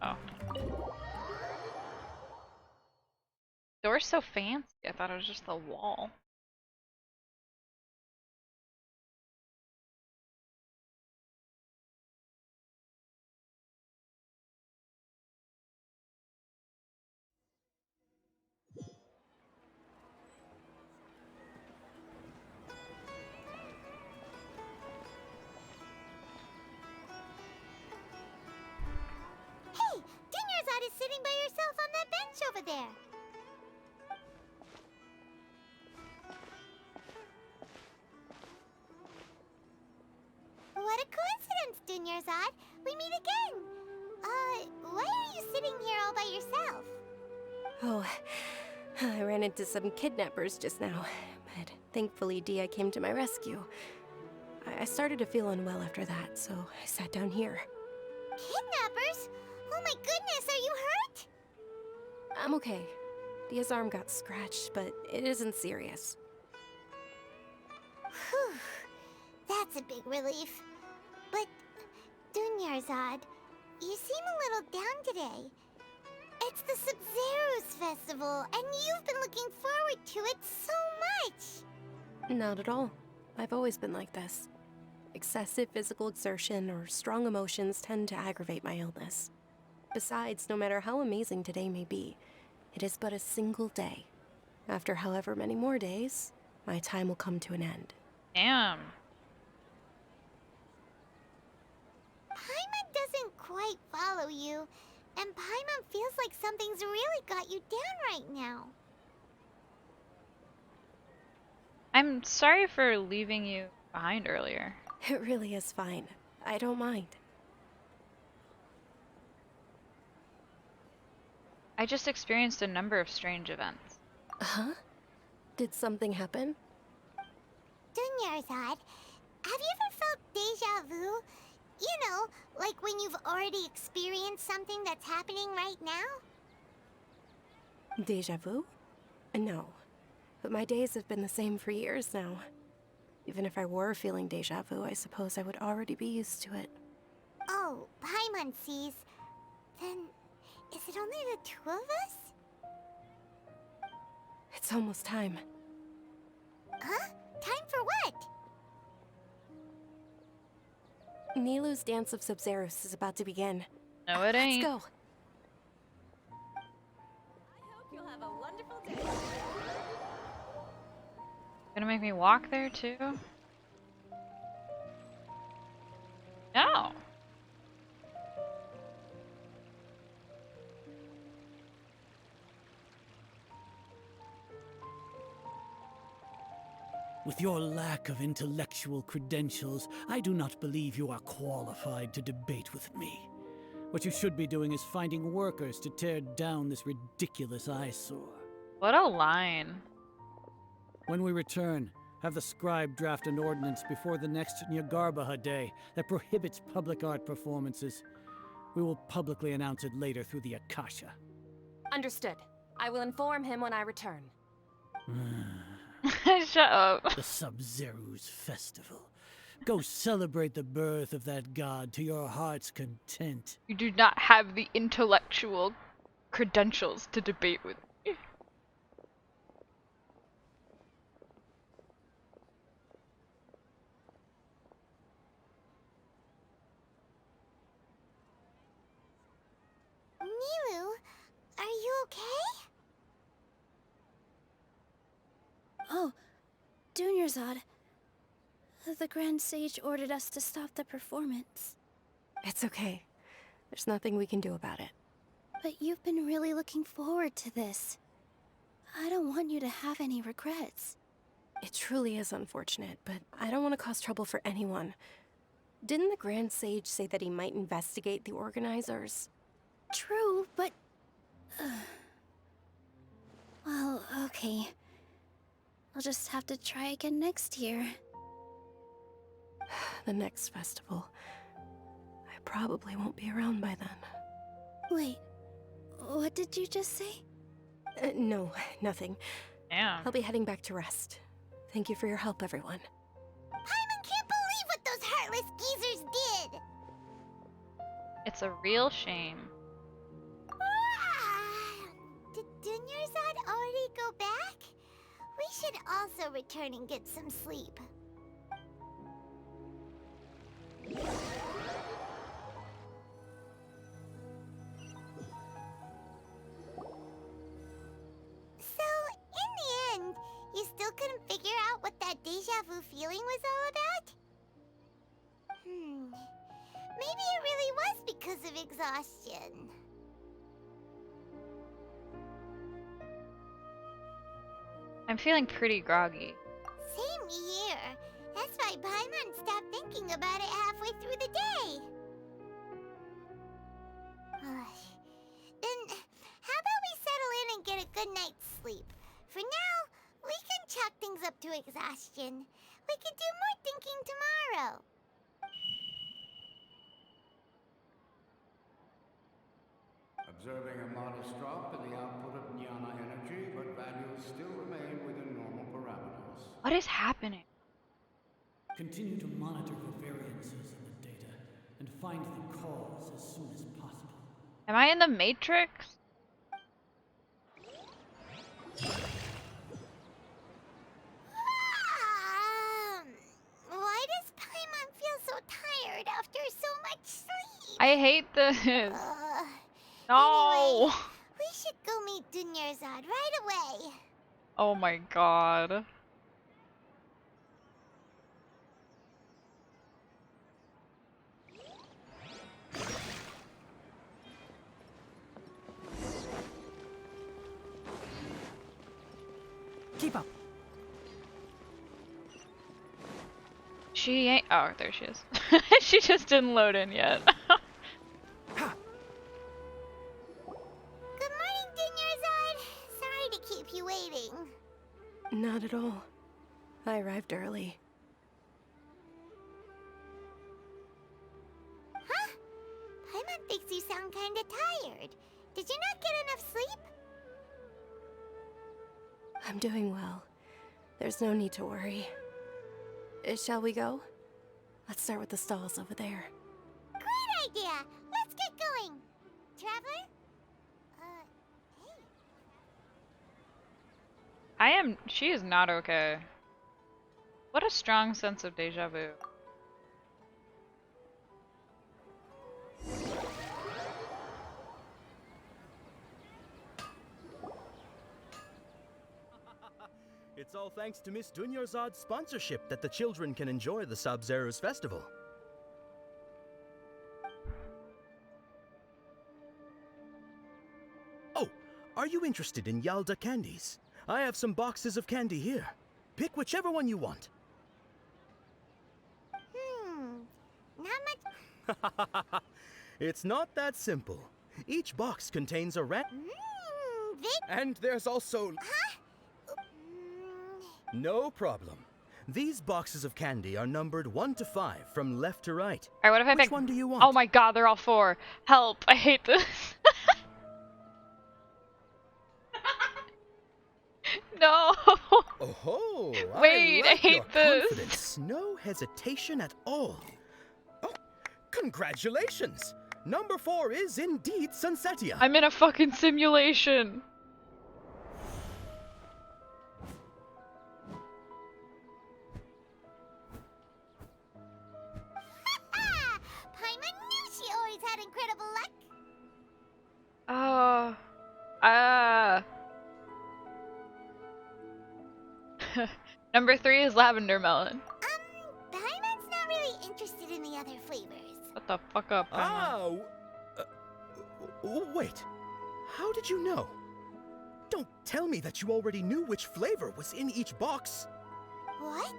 Oh. Door's so fancy, I thought it was just the wall. Hey, Dinnerzad is sitting by herself on that bench over there. What a coincidence, Dinnerzad. We meet again. Why are you sitting here all by yourself? Oh, I ran into some kidnappers just now, but thankfully Dia came to my rescue. I started to feel unwell after that, so I sat down here. Kidnappers? Oh my goodness, are you hurt? I'm okay. Dia's arm got scratched, but it isn't serious. Whew. That's a big relief. But, Dunyarzad, you seem a little down today. It's the Sub-Zero's festival, and you've been looking forward to it so much. Not at all. I've always been like this. Excessive physical exertion or strong emotions tend to aggravate my illness. Besides, no matter how amazing today may be, it is but a single day. After however many more days, my time will come to an end. Damn. Paimon doesn't quite follow you, and Paimon feels like something's really got you down right now. I'm sorry for leaving you behind earlier. It really is fine. I don't mind. I just experienced a number of strange events. Huh? Did something happen? Dunyarzad, have you ever felt deja vu? You know, like when you've already experienced something that's happening right now? Deja vu? No. But my days have been the same for years now. Even if I were feeling deja vu, I suppose I would already be used to it. Oh, Paimon sees. Then, is it only the two of us? It's almost time. Huh? Time for what? Nilou's Dance of Sub-Zerus is about to begin. No, it ain't. Let's go. I hope you'll have a wonderful day. Gonna make me walk there too? No. With your lack of intellectual credentials, I do not believe you are qualified to debate with me. What you should be doing is finding workers to tear down this ridiculous eyesore. What a line. When we return, have the scribe draft an ordinance before the next Nyargarbaha Day that prohibits public art performances. We will publicly announce it later through the Akasha. Understood. I will inform him when I return. Shut up. The Sub-Zerus Festival. Go celebrate the birth of that god to your heart's content. You do not have the intellectual credentials to debate with me. Nilou, are you okay? Oh, Dunyarzad. The Grand Sage ordered us to stop the performance. It's okay. There's nothing we can do about it. But you've been really looking forward to this. I don't want you to have any regrets. It truly is unfortunate, but I don't want to cause trouble for anyone. Didn't the Grand Sage say that he might investigate the organizers? True, but... well, okay. I'll just have to try again next year. The next festival. I probably won't be around by then. Wait, what did you just say? No, nothing. Yeah. I'll be heading back to rest. Thank you for your help, everyone. Paimon can't believe what those heartless geezers did! It's a real shame. Did Dunyarzad already go back? We should also return and get some sleep. So, in the end, you still couldn't figure out what that deja vu feeling was all about? Maybe it really was because of exhaustion. I'm feeling pretty groggy. Same here. That's why Paimon stopped thinking about it halfway through the day. Then, how about we settle in and get a good night's sleep? For now, we can chalk things up to exhaustion. We can do more thinking tomorrow. Observing a modest drop in the output of jnana energy, but values still remain within normal parameters. What is happening? Continue to monitor for variances in the data and find the cause as soon as possible. Am I in the Matrix? Why does Paimon feel I hate this. Anyway, No. we should go meet Dunyarzad right away. Oh my god. Keep up. She ain't. Oh, there she is. She just didn't load in yet. Good morning, Dunyarzad. Sorry to keep you waiting. Not at all. I arrived early. Huh? Paimon thinks you sound kinda tired. Did you not get enough sleep? I'm doing well. There's no need to worry. Shall we go? Let's start with the stalls over there. Great idea! Let's get going! Traveler? Hey. She is not okay. What a strong sense of deja vu. It's all thanks to Miss Dunyarzad's sponsorship that the children can enjoy the Sub-Zero's festival. Oh, are you interested in Yalda candies? I have some boxes of candy here. Pick whichever one you want. Not much. It's not that simple. Each box contains a And there's also... Huh? No problem. These boxes of candy are numbered 1 to 5 from left to right. Alright, what if I Which pick... one do you want? Oh my god, they're all 4. Help, I hate this. No! Oh, wait, I like hate your this. confidence. No hesitation at all. Oh, congratulations! Number 4 is indeed Sunsetia. I'm in a fucking simulation. Paimon knew she always had incredible luck. Number 3 is lavender melon. Paimon's not really interested in the other flavors. Shut the fuck up, Paimon. Wait. How did you know? Don't tell me that you already knew which flavor was in each box. What?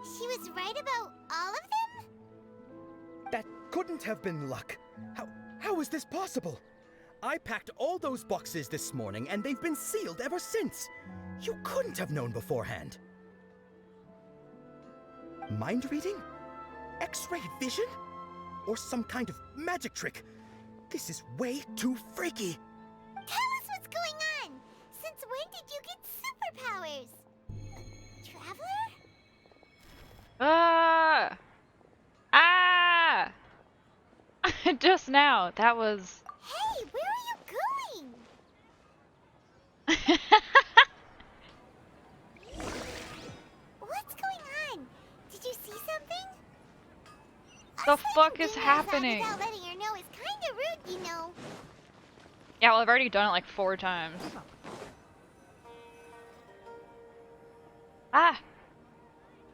She was right about all of them? That couldn't have been luck. How is this possible? I packed all those boxes this morning and they've been sealed ever since. You couldn't have known beforehand. Mind reading? X-ray vision? Or some kind of magic trick? This is way too freaky. Tell us what's going on! Since when did you get superpowers? Traveler? Just now, that was... Hey, where are you going? What's going on? Did you see something? The fuck is happening? Without letting her know is kinda rude, you know. Yeah, well, I've already done it like 4 times. Ah!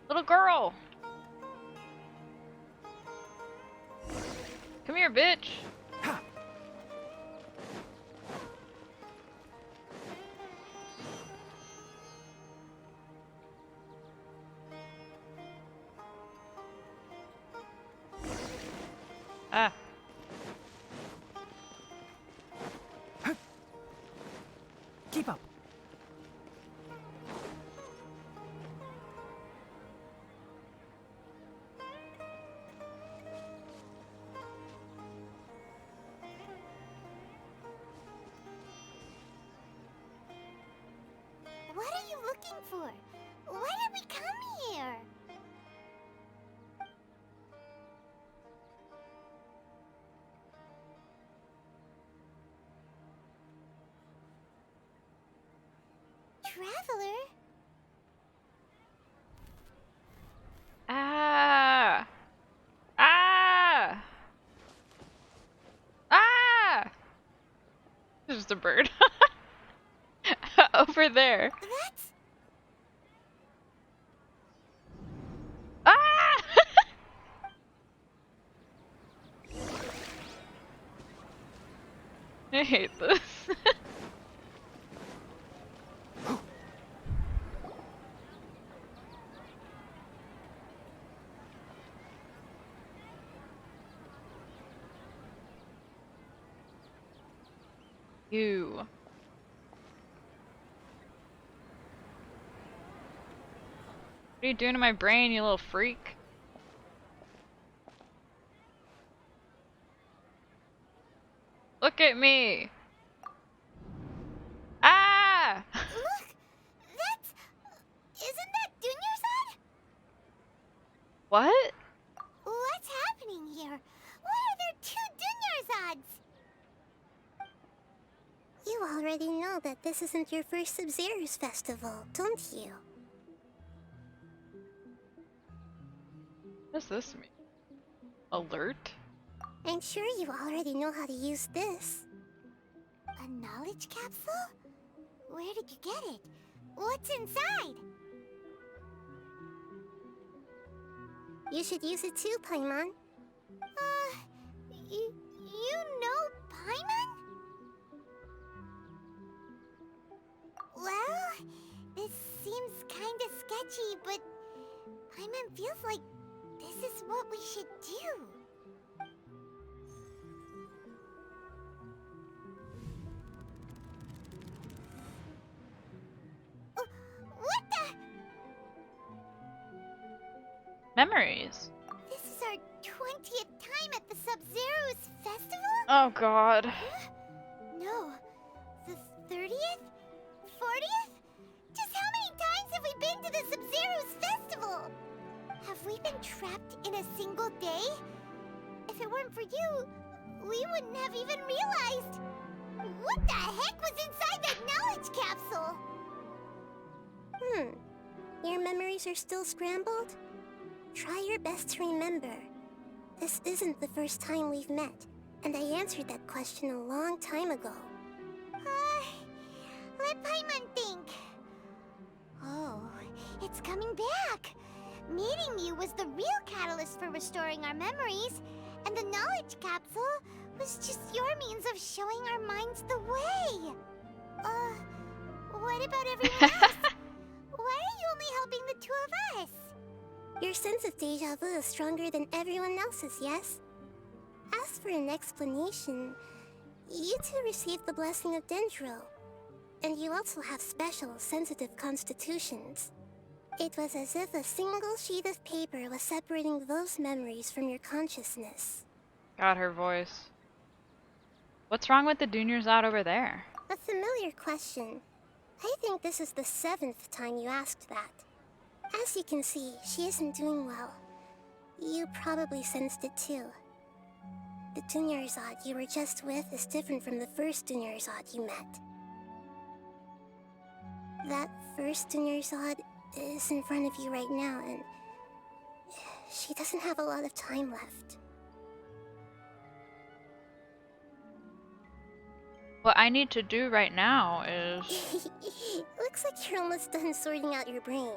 Little girl! Come here, bitch! Ah. Keep up. What are you looking for? Why did we come here? Traveler? Ah! Ah! just a bird. Over there. That's... Ah! I hate this. You. What are you doing to my brain, you little freak? Look at me! Ah! Look! That's... Isn't that Dunyarzad? What? What's happening here? Why are there two Dunyarzads? You already know that this isn't your first Sub-Zero's festival, don't you? What does this mean? Alert? I'm sure you already know how to use this. A knowledge capsule? Where did you get it? What's inside? You should use it too, Paimon. You know Paimon? Well, this seems kinda sketchy, but Paimon feels like this is what we should do. What the? Memories. This is our 20th time at the Sub-Zero's festival? Oh god. No. The 30th? 40th? Just how many times have we been to the Sub-Zero's festival? Have we been trapped in a single day? If it weren't for you, we wouldn't have even realized. What the heck was inside that knowledge capsule? Your memories are still scrambled? Try your best to remember. This isn't the first time we've met, and I answered that question a long time ago. Let Paimon think. Oh, it's coming back. Meeting you was the real catalyst for restoring our memories, and the knowledge capsule was just your means of showing our minds the way. What about everyone else? Why are you only helping the two of us? Your sense of deja vu is stronger than everyone else's, yes? As for an explanation, you two received the blessing of Dendro, and you also have special, sensitive constitutions. It was as if a single sheet of paper was separating those memories from your consciousness. Got her voice. What's wrong with the Dunyarzad over there? A familiar question. I think this is the 7th time you asked that. As you can see, she isn't doing well. You probably sensed it too. The Dunyarzad you were just with is different from the first Dunyarzad you met. That first Dunyarzad is in front of you right now, and she doesn't have a lot of time left. What I need to do right now is... Looks like you're almost done sorting out your brain.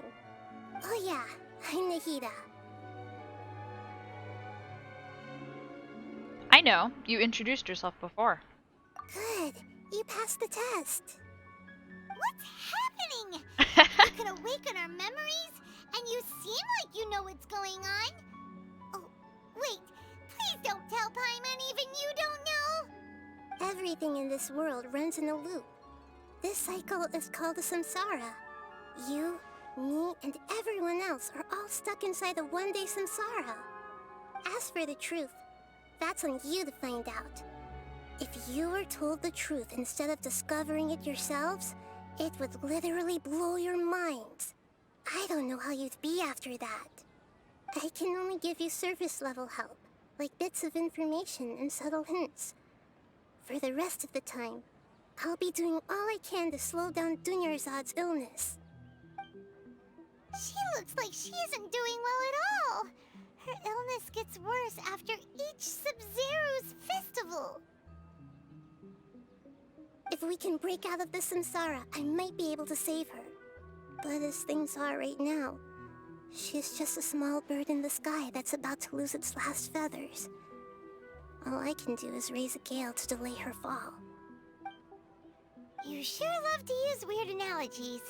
Oh yeah, I'm Nahida. I know. You introduced yourself before. Good. You passed the test. What's happening? You can awaken our memories, and you seem like you know what's going on. Oh, wait. Please don't tell Paimon even you don't know. Everything in this world runs in a loop. This cycle is called a samsara. You, me, and everyone else are all stuck inside a one-day samsara. As for the truth, that's on you to find out. If you were told the truth instead of discovering it yourselves, it would literally blow your minds. I don't know how you'd be after that. I can only give you surface-level help, like bits of information and subtle hints. For the rest of the time, I'll be doing all I can to slow down Dunyarzad's illness. She looks like she isn't doing well at all. Her illness gets worse after each Sub-Zero's festival. If we can break out of the samsara, I might be able to save her. But as things are right now, she's just a small bird in the sky that's about to lose its last feathers. All I can do is raise a gale to delay her fall. You sure love to use weird analogies.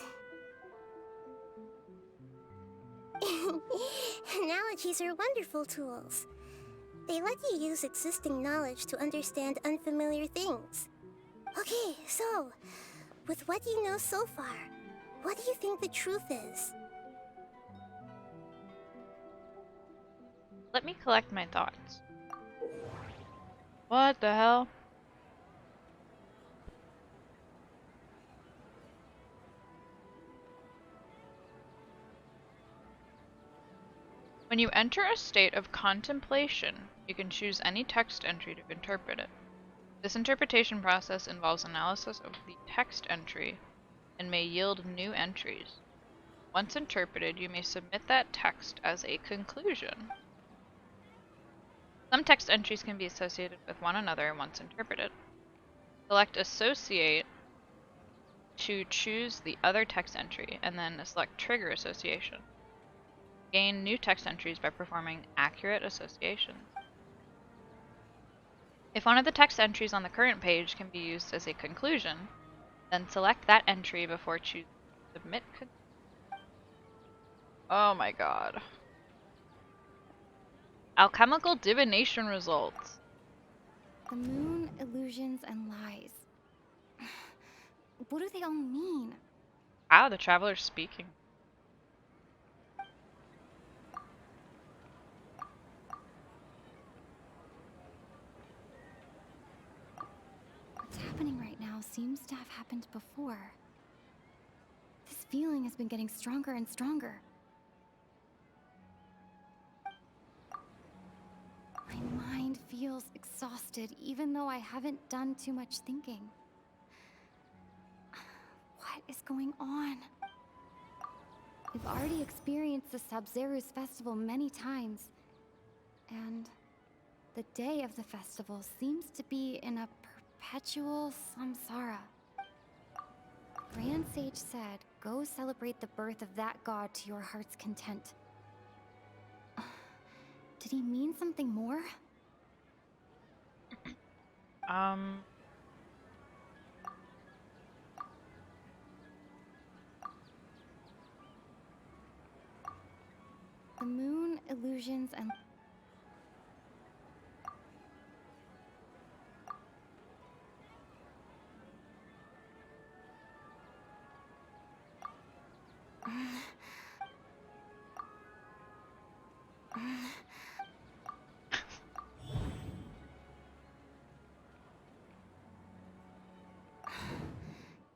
Analogies are wonderful tools. They let you use existing knowledge to understand unfamiliar things. Okay, so, with what you know so far, what do you think the truth is? Let me collect my thoughts. What the hell? When you enter a state of contemplation, you can choose any text entry to interpret it. This interpretation process involves analysis of the text entry and may yield new entries. Once interpreted, you may submit that text as a conclusion. Some text entries can be associated with one another once interpreted. Select Associate to choose the other text entry, and then select Trigger Association. Gain new text entries by performing accurate associations. If one of the text entries on the current page can be used as a conclusion, then select that entry before choosing Submit. Oh my god. Alchemical divination results. The moon, illusions, and lies. What do they all mean? Ah, the traveler's speaking. What's happening right now seems to have happened before. This feeling has been getting stronger and stronger. My mind feels exhausted, even though I haven't done too much thinking. What is going on? We've already experienced the Sub-Zeru's festival many times, and the day of the festival seems to be in a perpetual samsara. Grand Sage said, go celebrate the birth of that god to your heart's content. Did he mean something more? The moon, illusions, and...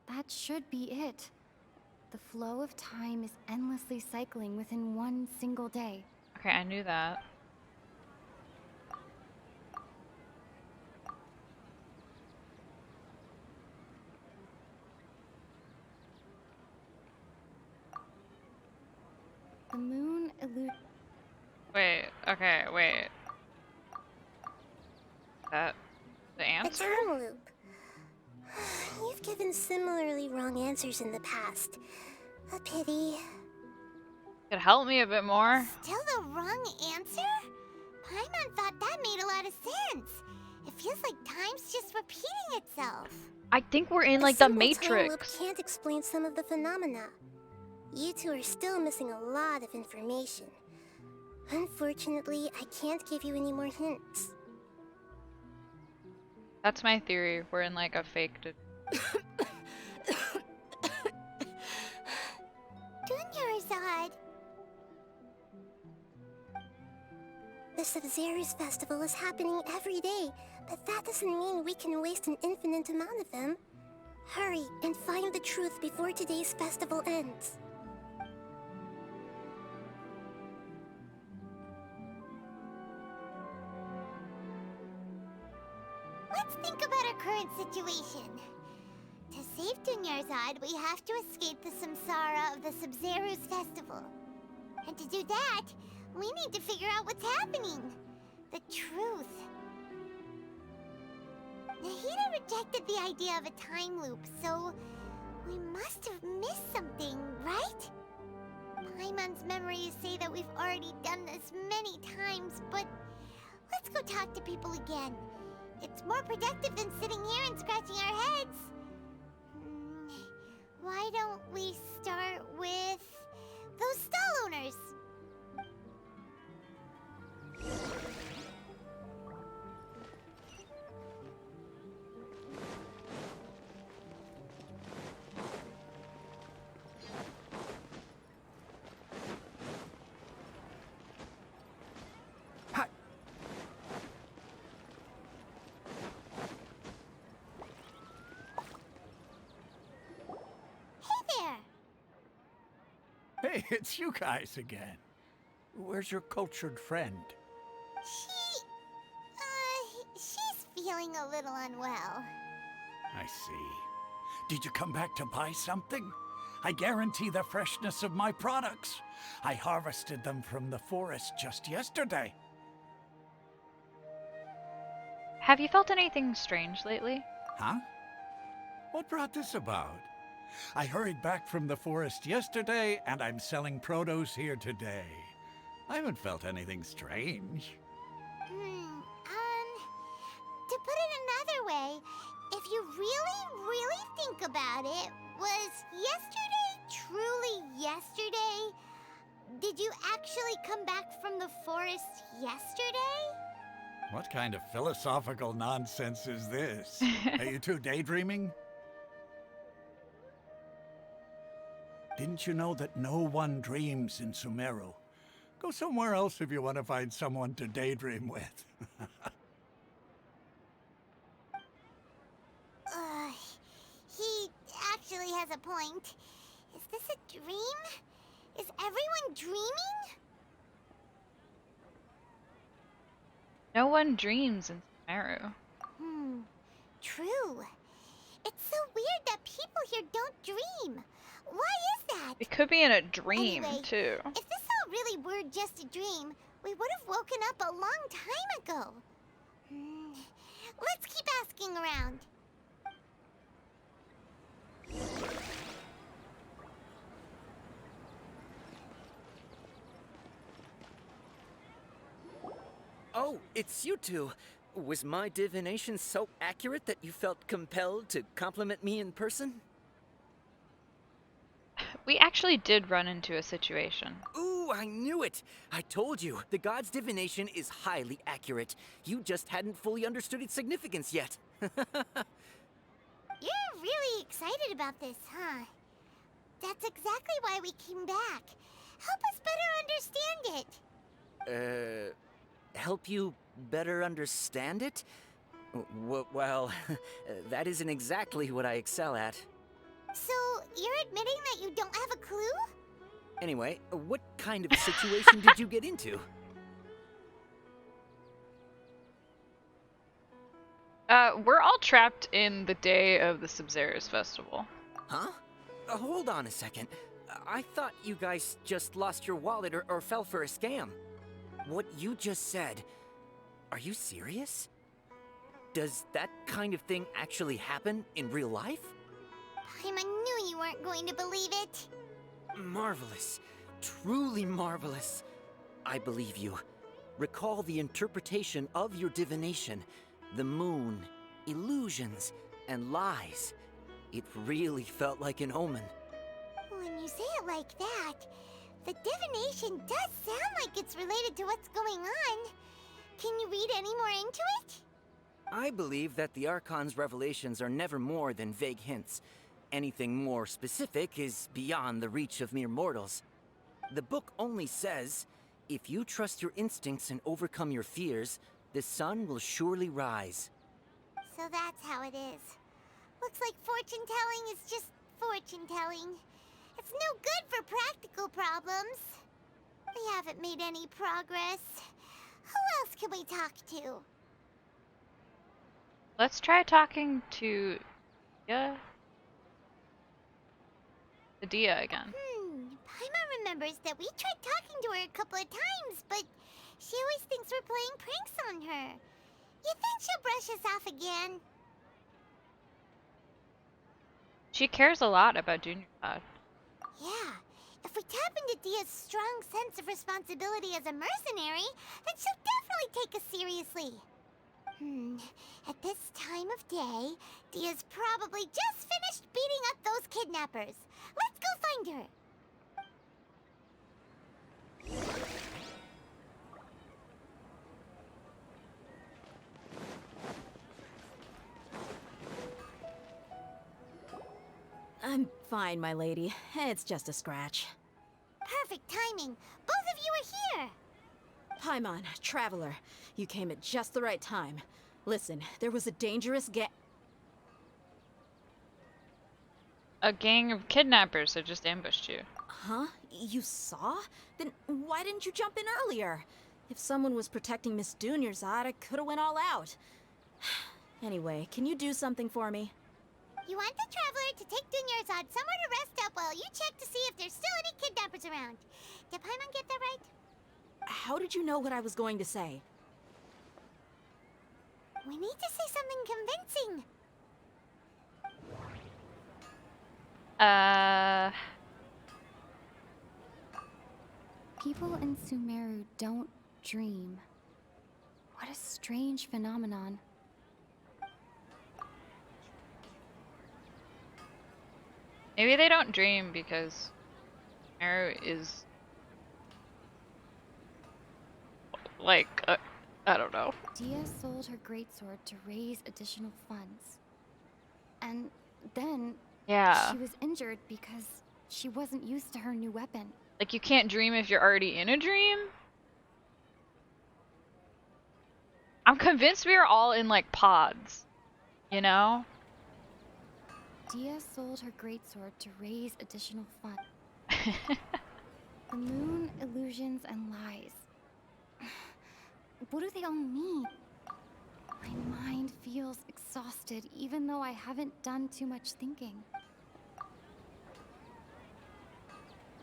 That should be it. The flow of time is endlessly cycling within one single day. Okay, I knew that. The moon Wait, okay, wait. That the A answer? time loop. You've given similarly wrong answers in the past. A pity. Could help me a bit more. Still the wrong answer? Paimon thought that made a lot of sense. It feels like time's just repeating itself. I think we're in A like the simple time loop Matrix. can't explain some of the phenomena. You two are still missing a lot of information. Unfortunately, I can't give you any more hints. That's my theory. We're in like a faked. Dunyarzad. The Sub-Zeru's festival is happening every day, but that doesn't mean we can waste an infinite amount of them. Hurry and find the truth before today's festival ends. Let's think about our current situation. To save Dunyarzad, we have to escape the samsara of the Sub-Zeru's festival. And to do that, we need to figure out what's happening. The truth. Nahida rejected the idea of a time loop, so we must have missed something, right? Paimon's memories say that we've already done this many times, but let's go talk to people again. It's more productive than sitting here and scratching our heads. Why don't we start with those stall owners? Hey, it's you guys again. Where's your cultured friend? She's feeling a little unwell. I see. Did you come back to buy something? I guarantee the freshness of my products. I harvested them from the forest just yesterday. Have you felt anything strange lately? Huh? What brought this about? I hurried back from the forest yesterday, and I'm selling produce here today. I haven't felt anything strange. To put it another way, if you really think about it, was yesterday truly yesterday? Did you actually come back from the forest yesterday? What kind of philosophical nonsense is this? Are you two daydreaming? Didn't you know that no one dreams in Sumeru? Go somewhere else if you want to find someone to daydream with. He actually has a point. Is this a dream? Is everyone dreaming? No one dreams in Sumeru. True. It's so weird that people here don't dream. Why is that? It could be in a dream, Anyway, too. If this all really were just a dream, we would have woken up a long time ago. Let's keep asking around. Oh, it's you two. Was my divination so accurate that you felt compelled to compliment me in person? We actually did run into a situation. Ooh, I knew it! I told you, the god's divination is highly accurate. You just hadn't fully understood its significance yet. You're really excited about this, huh? That's exactly why we came back. Help us better understand it. Help you better understand it? Well, that isn't exactly what I excel at. So, you're admitting that you don't have a clue? Anyway, what kind of situation did you get into? We're all trapped in the day of the Sub-Zero's festival. Huh? Hold on a second. I thought you guys just lost your wallet or fell for a scam. What you just said, are you serious? Does that kind of thing actually happen in real life? Paimon knew you weren't going to believe it. Marvelous. Truly marvelous. I believe you. Recall the interpretation of your divination. The moon, illusions, and lies. It really felt like an omen. When you say it like that, the divination does sound like it's related to what's going on. Can you read any more into it? I believe that the Archon's revelations are never more than vague hints. Anything more specific is beyond the reach of mere mortals. The book only says, if you trust your instincts and overcome your fears, the sun will surely rise. So that's how it is. Looks like fortune-telling is just fortune-telling. It's no good for practical problems. We haven't made any progress. Who else can we talk to? Let's try talking to Dia again. Paimon remembers that we tried talking to her a couple of times, but she always thinks we're playing pranks on her. You think she'll brush us off again? She cares a lot about Junior Sod. Yeah, if we tap into Dia's strong sense of responsibility as a mercenary, then she'll definitely take us seriously. At this time of day, Dia's probably just finished beating up those kidnappers. Let's go find her. I'm fine, my lady. It's just a scratch. Perfect timing. Both of you are here. Paimon, Traveler, you came at just the right time. Listen, there was a dangerous A gang of kidnappers had just ambushed you. Huh? You saw? Then why didn't you jump in earlier? If someone was protecting Miss Dunyarzad, I could have went all out. Anyway, can you do something for me? You want the Traveler to take Dunyarzad somewhere to rest up while you check to see if there's still any kidnappers around. Did Paimon get that right? How did you know what I was going to say? We need to say something convincing. People in Sumeru don't dream. What a strange phenomenon. Maybe they don't dream because Meru is like, I don't know. Dia sold her greatsword to raise additional funds. And then Yeah. she was injured because she wasn't used to her new weapon. Like, you can't dream if you're already in a dream? I'm convinced we are all in, like, pods. You know? Dia sold her greatsword to raise additional funds. The moon, illusions, and lies. What do they all mean? My mind feels exhausted, even though I haven't done too much thinking.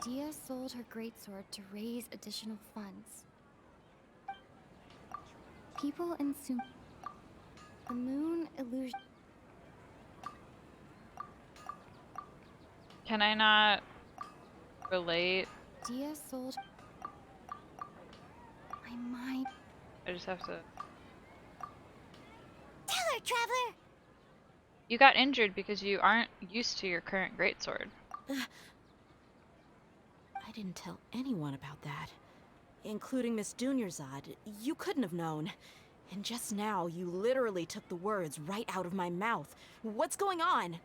Dia sold her greatsword to raise additional funds. People in the moon, illusion. Can I not relate? Dia sold. My mind. I just have to. Tell her, Traveler! You got injured because you aren't used to your current greatsword. I didn't tell anyone about that. Including Miss Dunyarzad. You couldn't have known. And just now, you literally took the words right out of my mouth. What's going on?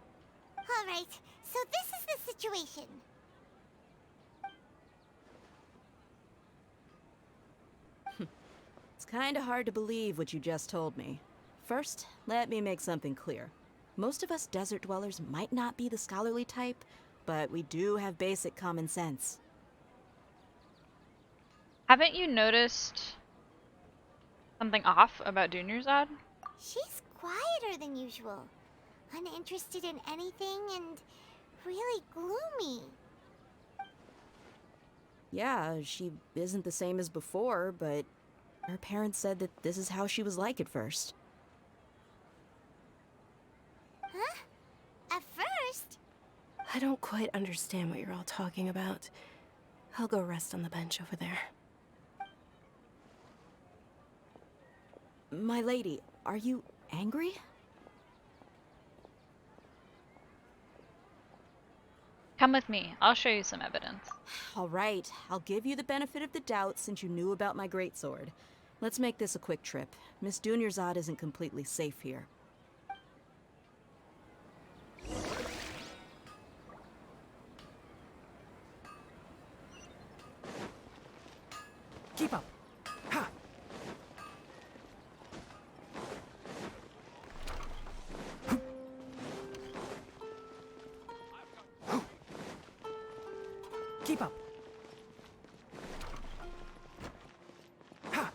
Alright, so this is the situation. It's kinda hard to believe what you just told me. First, let me make something clear. Most of us desert dwellers might not be the scholarly type, but we do have basic common sense. Haven't you noticed something off about Dunyarzad? She's quieter than usual. Uninterested in anything and really gloomy. Yeah, she isn't the same as before, but her parents said that this is how she was like at first. Huh? At first? I don't quite understand what you're all talking about. I'll go rest on the bench over there. My lady, are you angry? Come with me. I'll show you some evidence. All right, I'll give you the benefit of the doubt since you knew about my greatsword. Let's make this a quick trip. Miss Dunyarzad isn't completely safe here. Keep up. Ha! Keep up. Ha!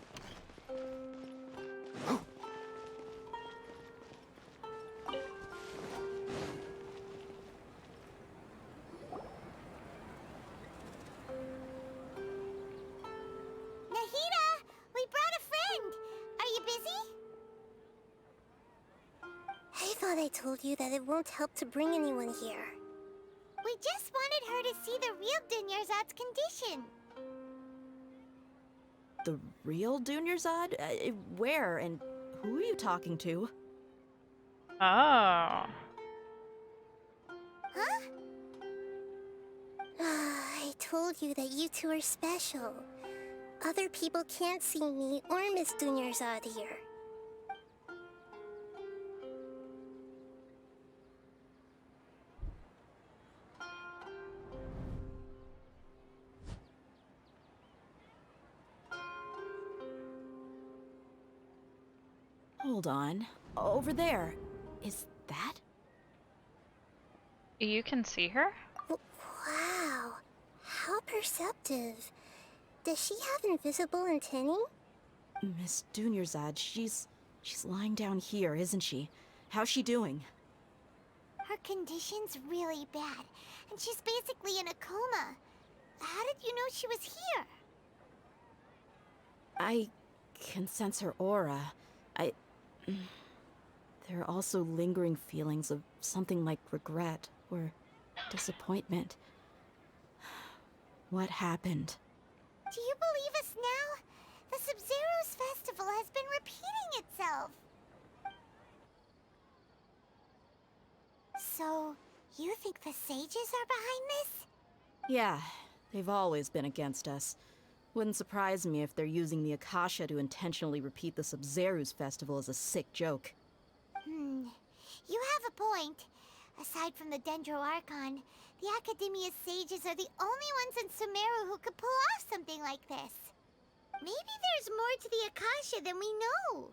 Nahida! told you that it won't help to bring anyone here. We just wanted her to see the real Dunyarzad's condition. The real Dunyarzad? Where and who are you talking to? Oh. Huh? I told you that you two are special. Other people can't see me or Miss Dunyarzad here. Hold on. Over there. Is that? You can see her? Wow. How perceptive. Does she have invisible antennae? Miss Dunyarzad, she's lying down here, isn't she? How's she doing? Her condition's really bad, and she's basically in a coma. How did you know she was here? I can sense her aura. There are also lingering feelings of something like regret or disappointment. What happened? Do you believe us now? The Sub-Zero's festival has been repeating itself. So, you think the sages are behind this? Yeah, they've always been against us. Wouldn't surprise me if they're using the Akasha to intentionally repeat the Sub-Zero's festival as a sick joke. You have a point. Aside from the Dendro Archon, the Academia's sages are the only ones in Sumeru who could pull off something like this. Maybe there's more to the Akasha than we know.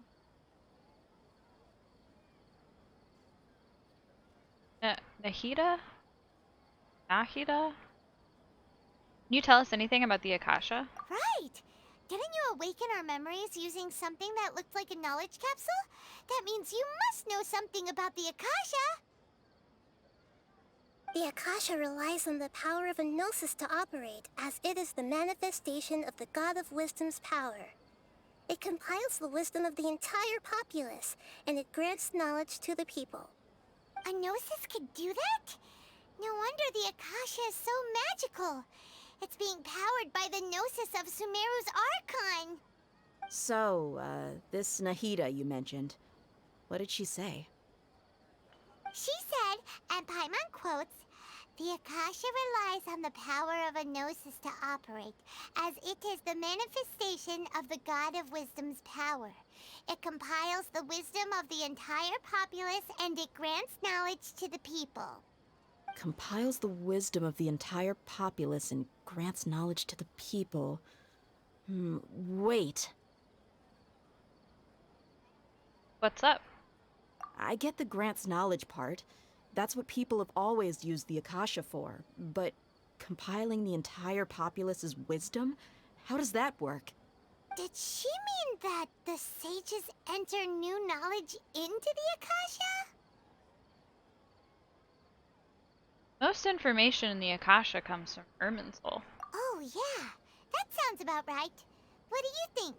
Nahida? Nahida? Can you tell us anything about the Akasha? Right! Didn't you awaken our memories using something that looked like a knowledge capsule? That means you must know something about the Akasha! The Akasha relies on the power of a gnosis to operate, as it is the manifestation of the God of Wisdom's power. It compiles the wisdom of the entire populace, and it grants knowledge to the people. A gnosis could do that? No wonder the Akasha is so magical. It's being powered by the gnosis of Sumeru's Archon. So, this Nahida you mentioned, what did she say? She said, and Paimon quotes, "The Akasha relies on the power of a gnosis to operate, as it is the manifestation of the God of Wisdom's power. It compiles the wisdom of the entire populace, and it grants knowledge to the people." Compiles the wisdom of the entire populace and grants knowledge to the people. Wait. What's up? I get the grants knowledge part. That's what people have always used the Akasha for. But compiling the entire populace's wisdom? How does that work? Did she mean that the sages enter new knowledge into the Akasha? Most information in the Akasha comes from Irminsul. Oh, yeah. That sounds about right. What do you think?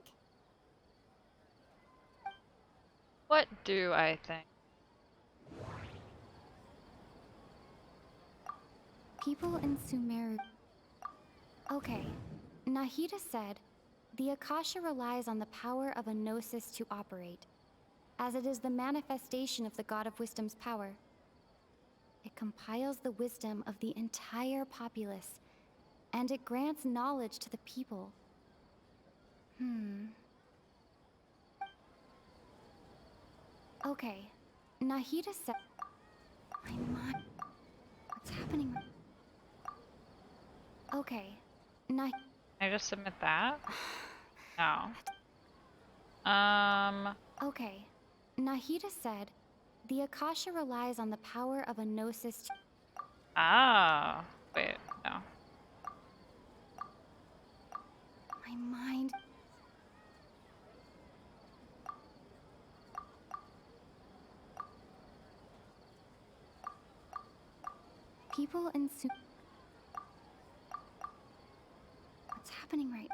What do I think? People in Sumeru... Okay, Nahida said, the Akasha relies on the power of a gnosis to operate, as it is the manifestation of the God of Wisdom's power. It compiles the wisdom of the entire populace, and it grants knowledge to the people. Okay, Nahida said... My mind... What's happening? Okay, Can I just submit that? No. Okay, Nahida said, the Akasha relies on the power of a gnosis to... Ah. Wait, no. My mind... People in What's happening right...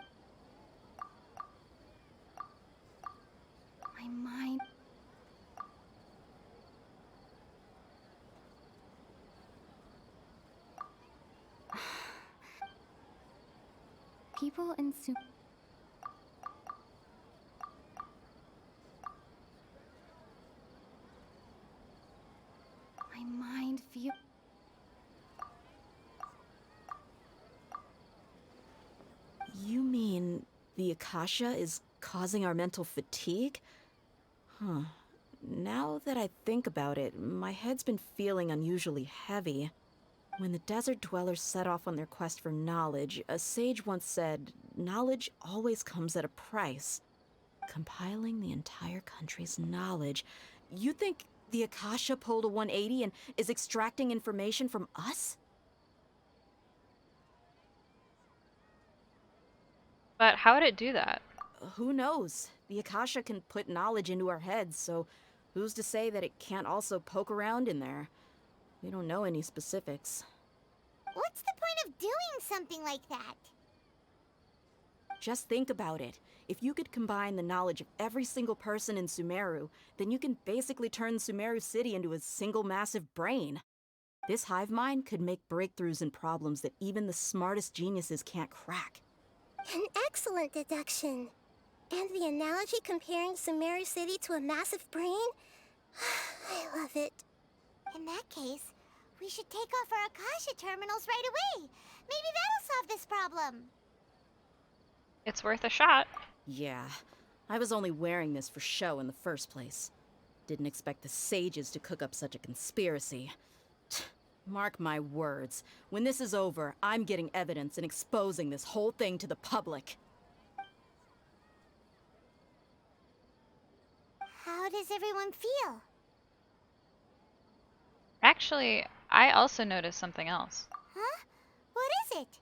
My mind... People in My mind feels. You mean the Akasha is causing our mental fatigue? Huh. Now that I think about it, my head's been feeling unusually heavy. When the desert dwellers set off on their quest for knowledge, a sage once said, knowledge always comes at a price. Compiling the entire country's knowledge. You think the Akasha pulled a 180 and is extracting information from us? But how would it do that? Who knows? The Akasha can put knowledge into our heads, so who's to say that it can't also poke around in there? We don't know any specifics. What's the point of doing something like that? Just think about it. If you could combine the knowledge of every single person in Sumeru, then you can basically turn Sumeru City into a single massive brain. This hive mind could make breakthroughs in problems that even the smartest geniuses can't crack. An excellent deduction. And the analogy comparing Sumeru City to a massive brain? I love it. In that case, we should take off our Akasha terminals right away. Maybe that'll solve this problem. It's worth a shot. Yeah, I was only wearing this for show in the first place. Didn't expect the sages to cook up such a conspiracy. Mark my words, when this is over, I'm getting evidence and exposing this whole thing to the public. How does everyone feel? Actually, I also noticed something else. Huh? What is it?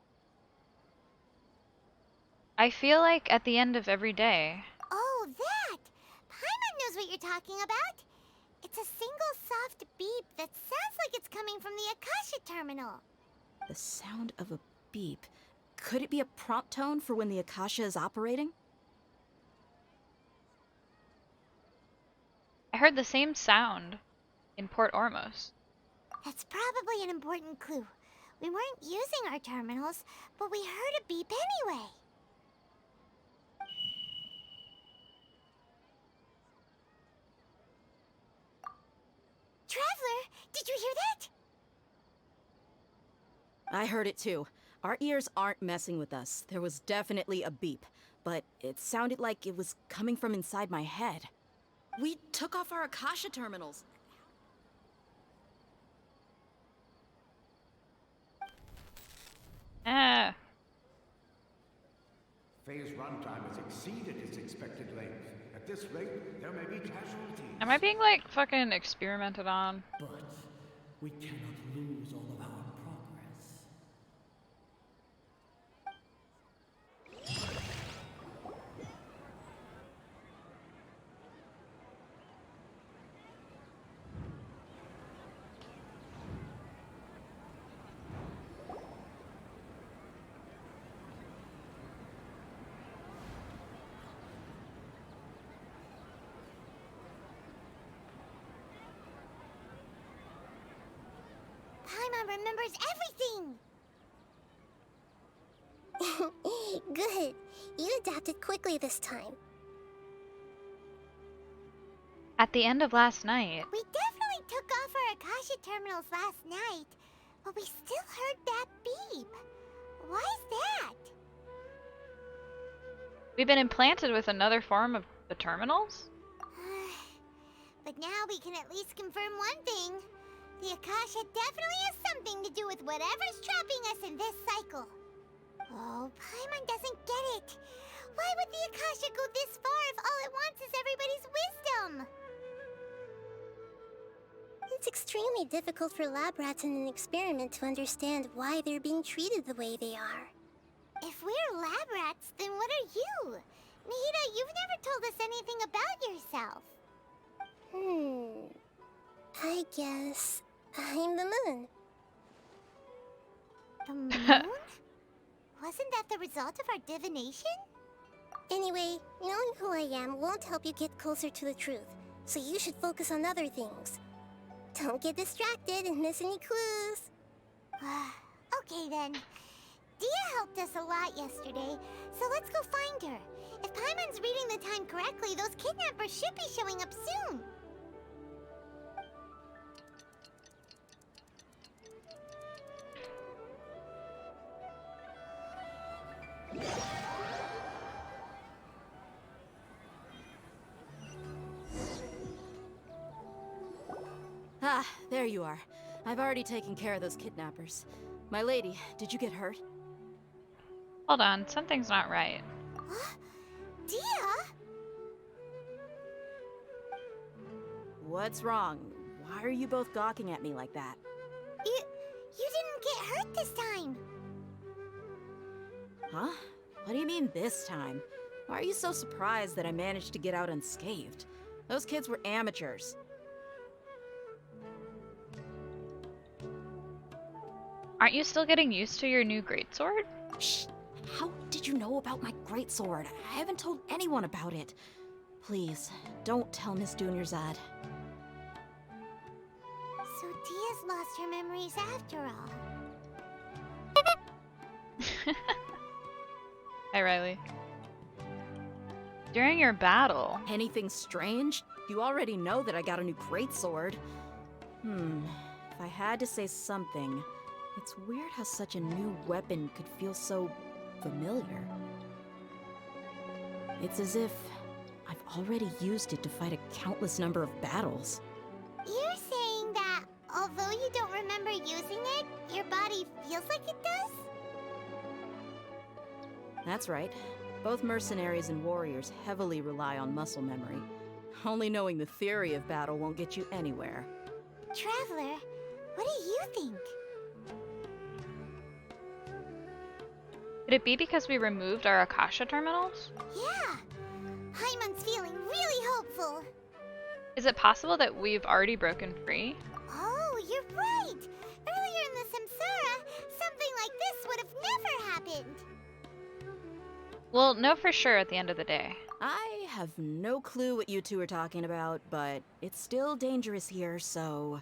I feel like at the end of every day. Oh, that! Paimon knows what you're talking about. It's a single soft beep that sounds like it's coming from the Akasha terminal. The sound of a beep. Could it be a prompt tone for when the Akasha is operating? I heard the same sound in Port Ormos. That's probably an important clue. We weren't using our terminals, but we heard a beep anyway. Traveler, did you hear that? I heard it too. Our ears aren't messing with us. There was definitely a beep, but it sounded like it was coming from inside my head. We took off our Akasha terminals. Ah. Phase runtime has exceeded its expected length. At this rate, there may be casualties. Am I being like fucking experimented on? But we cannot lose all of our progress. Paimon remembers everything! Good. You adapted quickly this time. At the end of last night. We definitely took off our Akasha terminals last night, but we still heard that beep. Why is that? We've been implanted with another form of the terminals? But now we can at least confirm one thing. The Akasha definitely has something to do with whatever's trapping us in this cycle. Oh, Paimon doesn't get it. Why would the Akasha go this far if all it wants is everybody's wisdom? It's extremely difficult for lab rats in an experiment to understand why they're being treated the way they are. If we're lab rats, then what are you? Nahida, you've never told us anything about yourself. I guess I'm the moon. The moon? Wasn't that the result of our divination? Anyway, knowing who I am won't help you get closer to the truth, so you should focus on other things. Don't get distracted and miss any clues. Okay then. Dia helped us a lot yesterday, so let's go find her. If Paimon's reading the time correctly, those kidnappers should be showing up soon. Ah, there you are. I've already taken care of those kidnappers. My lady, did you get hurt? Hold on, something's not right. Dia? What's wrong? Why are you both gawking at me like that? You didn't get hurt this time. Huh? What do you mean this time? Why are you so surprised that I managed to get out unscathed? Those kids were amateurs. Aren't you still getting used to your new greatsword? Shh! How did you know about my greatsword? I haven't told anyone about it. Please, don't tell Miss Dunyarzad. So Dia's lost her memories after all. Hi, Riley. During your battle. Anything strange? You already know that I got a new greatsword. If I had to say something, it's weird how such a new weapon could feel so familiar. It's as if I've already used it to fight a countless number of battles. You're saying that although you don't remember using it, your body feels like it does? That's right. Both mercenaries and warriors heavily rely on muscle memory. Only knowing the theory of battle won't get you anywhere. Traveler, what do you think? Could it be because we removed our Akasha terminals? Yeah! Paimon's feeling really hopeful. Is it possible that we've already broken free? Oh, you're right! Earlier in the Samsara, something like this would have never happened. We'll know for sure at the end of the day. I have no clue what you two are talking about, but it's still dangerous here, so...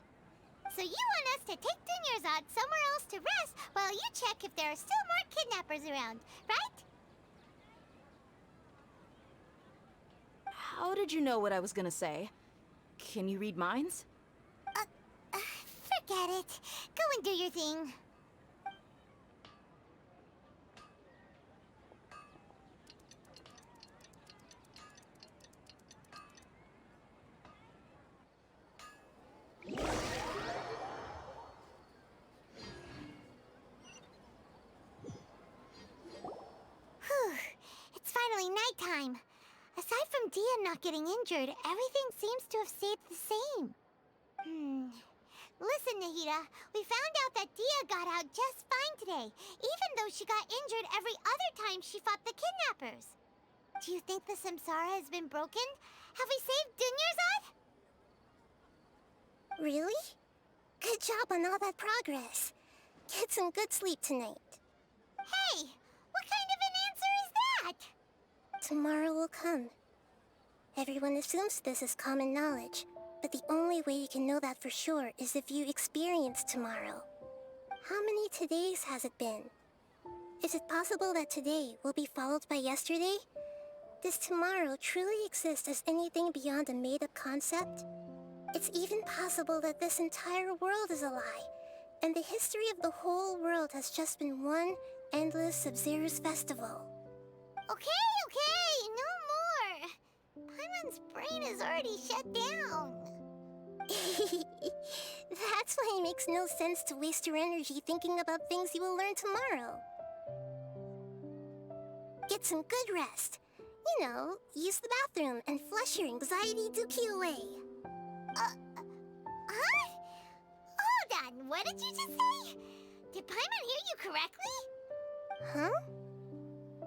So you want us to take Dunyarzad somewhere else to rest while you check if there are still more kidnappers around, right? How did you know what I was gonna say? Can you read minds? Forget it. Go and do your thing. Whew. It's finally nighttime. Aside from Dia not getting injured, everything seems to have stayed the same. Listen, Nahida, we found out that Dia got out just fine today, even though she got injured every other time she fought the kidnappers. Do you think the Samsara has been broken? Have we saved Dunyarzad? Really? Good job on all that progress. Get some good sleep tonight. Hey, what kind of an answer is that? Tomorrow will come. Everyone assumes this is common knowledge, but the only way you can know that for sure is if you experience tomorrow. How many todays has it been? Is it possible that today will be followed by yesterday? Does tomorrow truly exist as anything beyond a made-up concept? It's even possible that this entire world is a lie, and the history of the whole world has just been one endless Sub-Zero's festival. Okay, no more. Paimon's brain is already shut down. That's why it makes no sense to waste your energy thinking about things you will learn tomorrow. Get some good rest. You know, use the bathroom and flush your anxiety dookie away. Huh? Hold on, what did you just say? Did Paimon hear you correctly? Huh?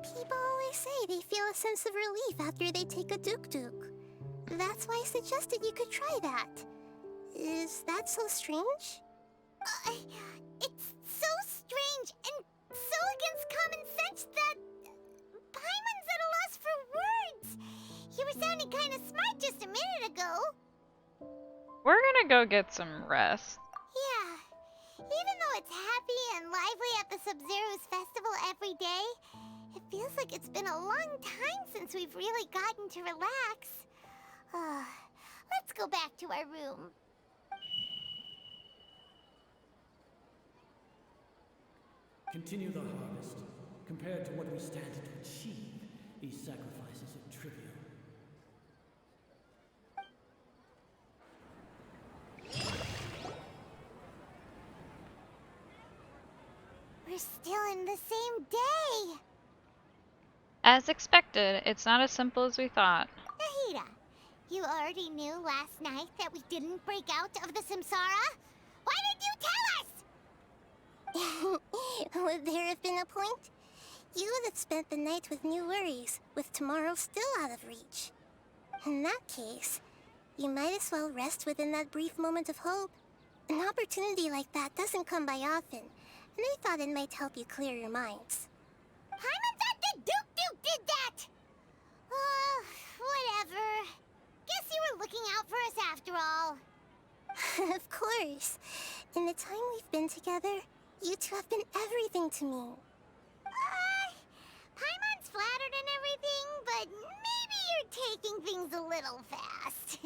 People always say they feel a sense of relief after they take a duk-duk. That's why I suggested you could try that. Is that so strange? It's so strange and so against common sense that Paimon's at a loss for words. You were sounding kind of smart just a minute ago. We're gonna go get some rest. Yeah, even though it's happy and lively at the Sub-Zero's festival every day, it feels like it's been a long time since we've really gotten to relax. Let's go back to our room. Continue the harvest. Compared to what we stand to achieve, these sacrifices are trivial. We're still in the same day! As expected, it's not as simple as we thought. Nahida, you already knew last night that we didn't break out of the Samsara? Why did you tell us? Would there have been a point? You would have spent the night with new worries, with tomorrow still out of reach. In that case, you might as well rest within that brief moment of hope. An opportunity like that doesn't come by often, and I thought it might help you clear your minds. Paimon thought that Duke did that! Whatever. Guess you were looking out for us after all. Of course. In the time we've been together, you two have been everything to me. Paimon's flattered and everything, but maybe you're taking things a little fast.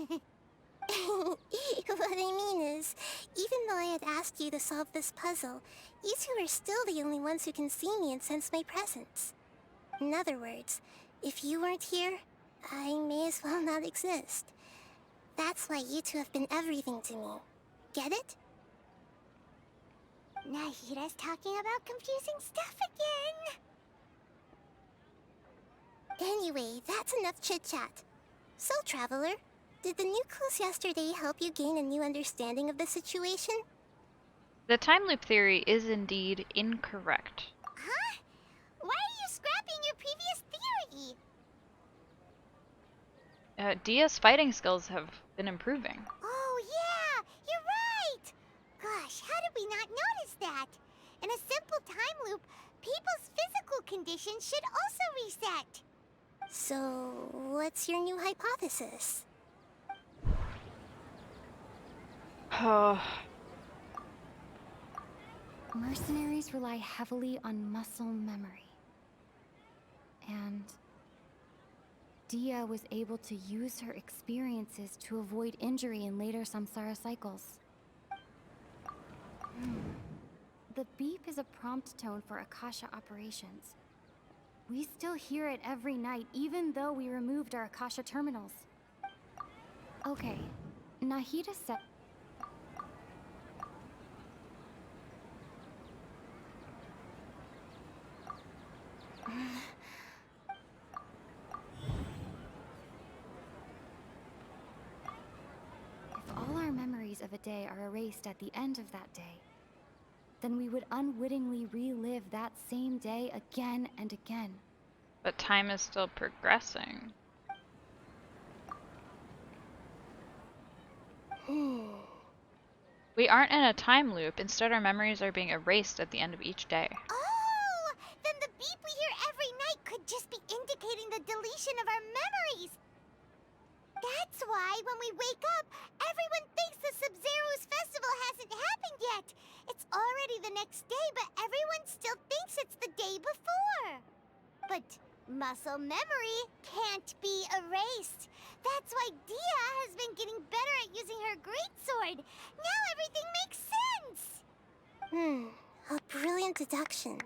What I mean is, even though I had asked you to solve this puzzle, you two are still the only ones who can see me and sense my presence. In other words, if you weren't here, I may as well not exist. That's why you two have been everything to me. Get it? Nahida's talking about confusing stuff again. Anyway, that's enough chit-chat. So, Traveler, did the new clues yesterday help you gain a new understanding of the situation? The time loop theory is indeed incorrect. Huh? Why are you scrapping your previous theory? Dia's fighting skills have been improving. Oh yeah, you're right! Gosh, how did we not notice that? In a simple time loop, people's physical conditions should also reset. So, what's your new hypothesis? Mercenaries rely heavily on muscle memory. And Dia was able to use her experiences to avoid injury in later samsara cycles. The beep is a prompt tone for Akasha operations. We still hear it every night, even though we removed our Akasha terminals. Okay, Nahida said... If all our memories of a day are erased at the end of that day, then we would unwittingly relive that same day again and again. But time is still progressing. We aren't in a time loop. Instead, our memories are being erased at the end of each day. Oh! Then the beep we hear every night could just be indicating the deletion of our memories. That's why when we wake up, everyone thinks the Sub-Zero's festival hasn't happened yet. It's already the next day, but everyone still thinks it's the day before. But muscle memory can't be erased. That's why Dia has been getting better at using her greatsword. Now everything makes sense. A brilliant deduction.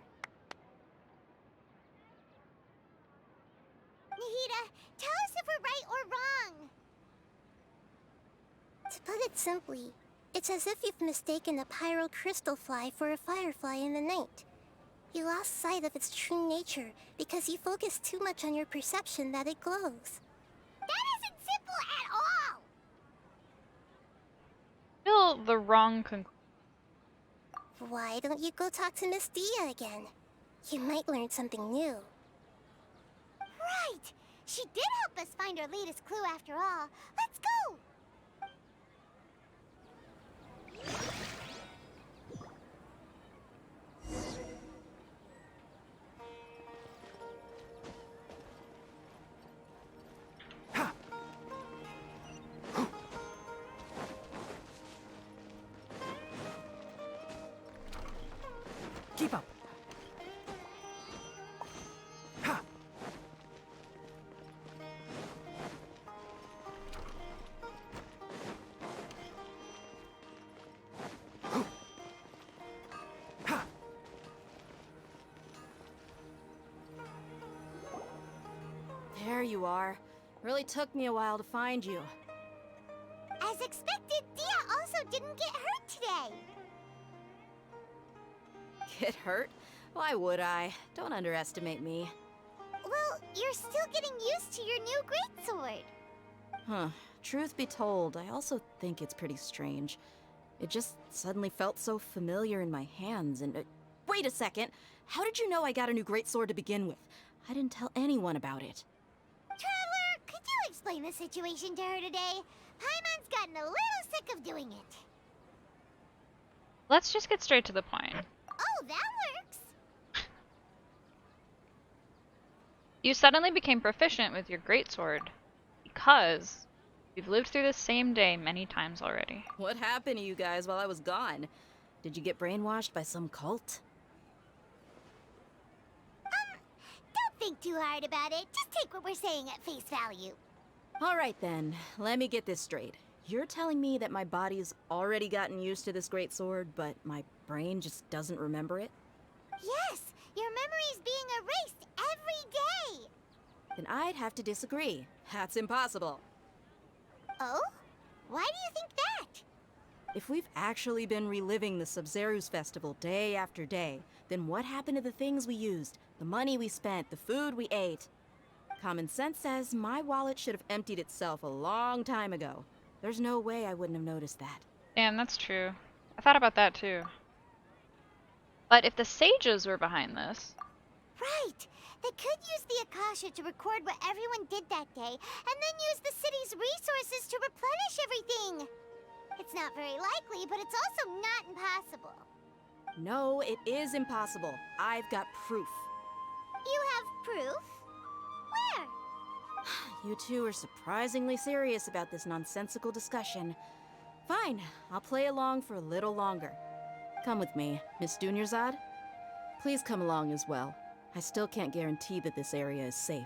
Nahida, tell us if we're right or wrong. To put it simply, it's as if you've mistaken a pyro crystal fly for a firefly in the night. You lost sight of its true nature because you focused too much on your perception that it glows. That isn't simple at all! Still the wrong conclusion. Why don't you go talk to Miss Dia again? You might learn something new. Right! She did help us find our latest clue after all. Let's go! Keep up. there you are. Really took me a while to find you. As expected, Dia also didn't get hurt today. Get hurt? Why would I? Don't underestimate me. Well, you're still getting used to your new greatsword. Huh. Truth be told, I also think it's pretty strange. It just suddenly felt so familiar in my hands and... wait a second! How did you know I got a new greatsword to begin with? I didn't tell anyone about it. Traveler, could you explain the situation to her today? Paimon's gotten a little sick of doing it. Let's just get straight to the point. Oh, that works. You suddenly became proficient with your greatsword because we've lived through the same day many times already. What happened to you guys while I was gone? Did you get brainwashed by some cult? Don't think too hard about it. Just take what we're saying at face value. Alright then, let me get this straight. You're telling me that my body's already gotten used to this greatsword, but my brain just doesn't remember it? Yes, your memory's being erased every day. Then I'd have to disagree. That's impossible. Oh? Why do you think that? If we've actually been reliving the Sub-Zeru's festival day after day, then what happened to the things we used, the money we spent, the food we ate? Common sense says my wallet should have emptied itself a long time ago. There's no way I wouldn't have noticed that. Damn, that's true. I thought about that too. But if the sages were behind this... Right! They could use the Akasha to record what everyone did that day, and then use the city's resources to replenish everything! It's not very likely, but it's also not impossible. No, it is impossible. I've got proof. You have proof? Where? You two are surprisingly serious about this nonsensical discussion. Fine, I'll play along for a little longer. Come with me, Miss Dunyarzad. Please come along as well. I still can't guarantee that this area is safe.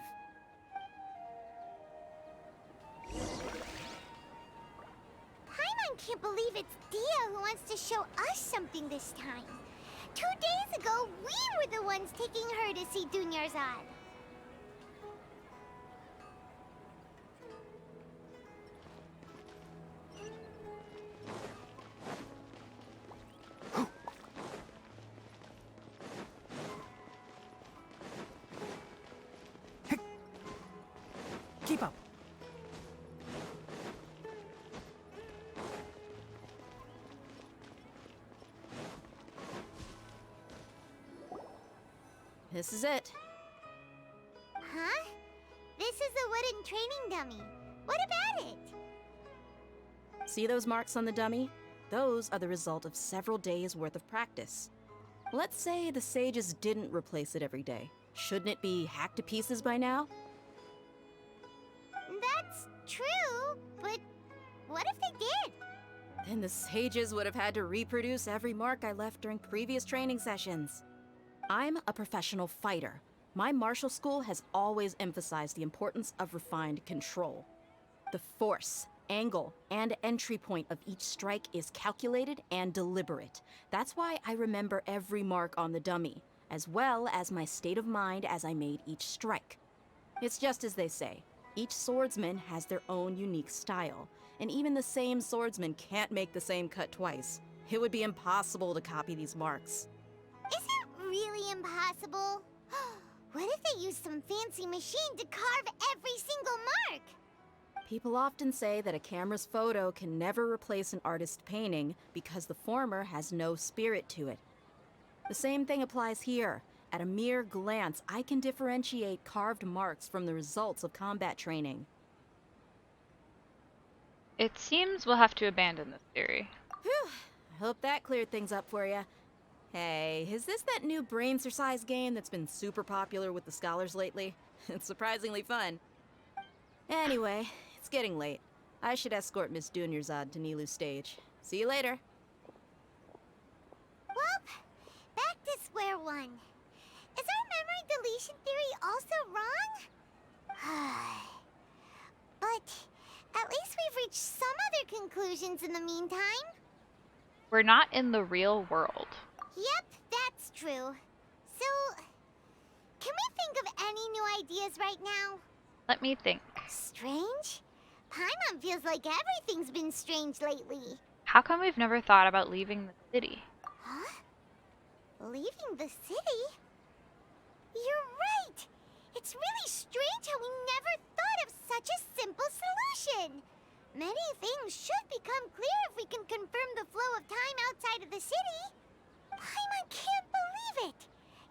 Paimon can't believe it's Dia who wants to show us something this time. 2 days ago, we were the ones taking her to see Dunyarzad. Keep up. This is it. Huh? This is a wooden training dummy. What about it? See those marks on the dummy? Those are the result of several days' worth of practice. Let's say the sages didn't replace it every day. Shouldn't it be hacked to pieces by now? That's true, but what if they did? Then the sages would have had to reproduce every mark I left during previous training sessions. I'm a professional fighter. My martial school has always emphasized the importance of refined control. The force, angle, and entry point of each strike is calculated and deliberate. That's why I remember every mark on the dummy, as well as my state of mind as I made each strike. It's just as they say, each swordsman has their own unique style, and even the same swordsman can't make the same cut twice. It would be impossible to copy these marks. Is it really impossible? What if they used some fancy machine to carve every single mark? People often say that a camera's photo can never replace an artist's painting because the former has no spirit to it. The same thing applies here. At a mere glance, I can differentiate carved marks from the results of combat training. It seems we'll have to abandon this theory. Whew, I hope that cleared things up for you. Hey, is this that new brain exercise game that's been super popular with the scholars lately? It's surprisingly fun. Anyway, it's getting late. I should escort Miss Dunyarzad to Nilu's stage. See you later. Well, back to square one. Is our memory deletion theory also wrong? But at least we've reached some other conclusions in the meantime. We're not in the real world. Yep, that's true. So, can we think of any new ideas right now? Let me think. Strange? Paimon feels like everything's been strange lately. How come we've never thought about leaving the city? Huh? Leaving the city? You're right! It's really strange how we never thought of such a simple solution! Many things should become clear if we can confirm the flow of time outside of the city. Paimon can't believe it!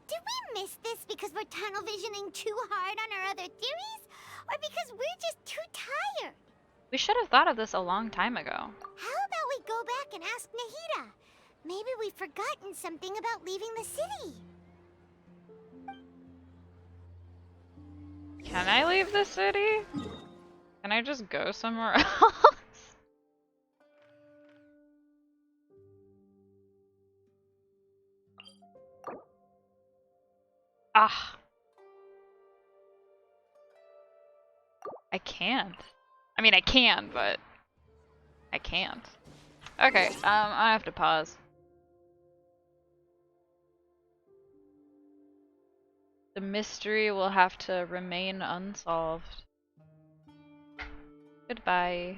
Did we miss this because we're tunnel visioning too hard on our other theories? Or because we're just too tired? We should have thought of this a long time ago. How about we go back and ask Nahida? Maybe we've forgotten something about leaving the city. Can I leave the city? Can I just go somewhere else? Ah. I can't. I mean, I can, but I can't. Okay, I have to pause. The mystery will have to remain unsolved. Goodbye.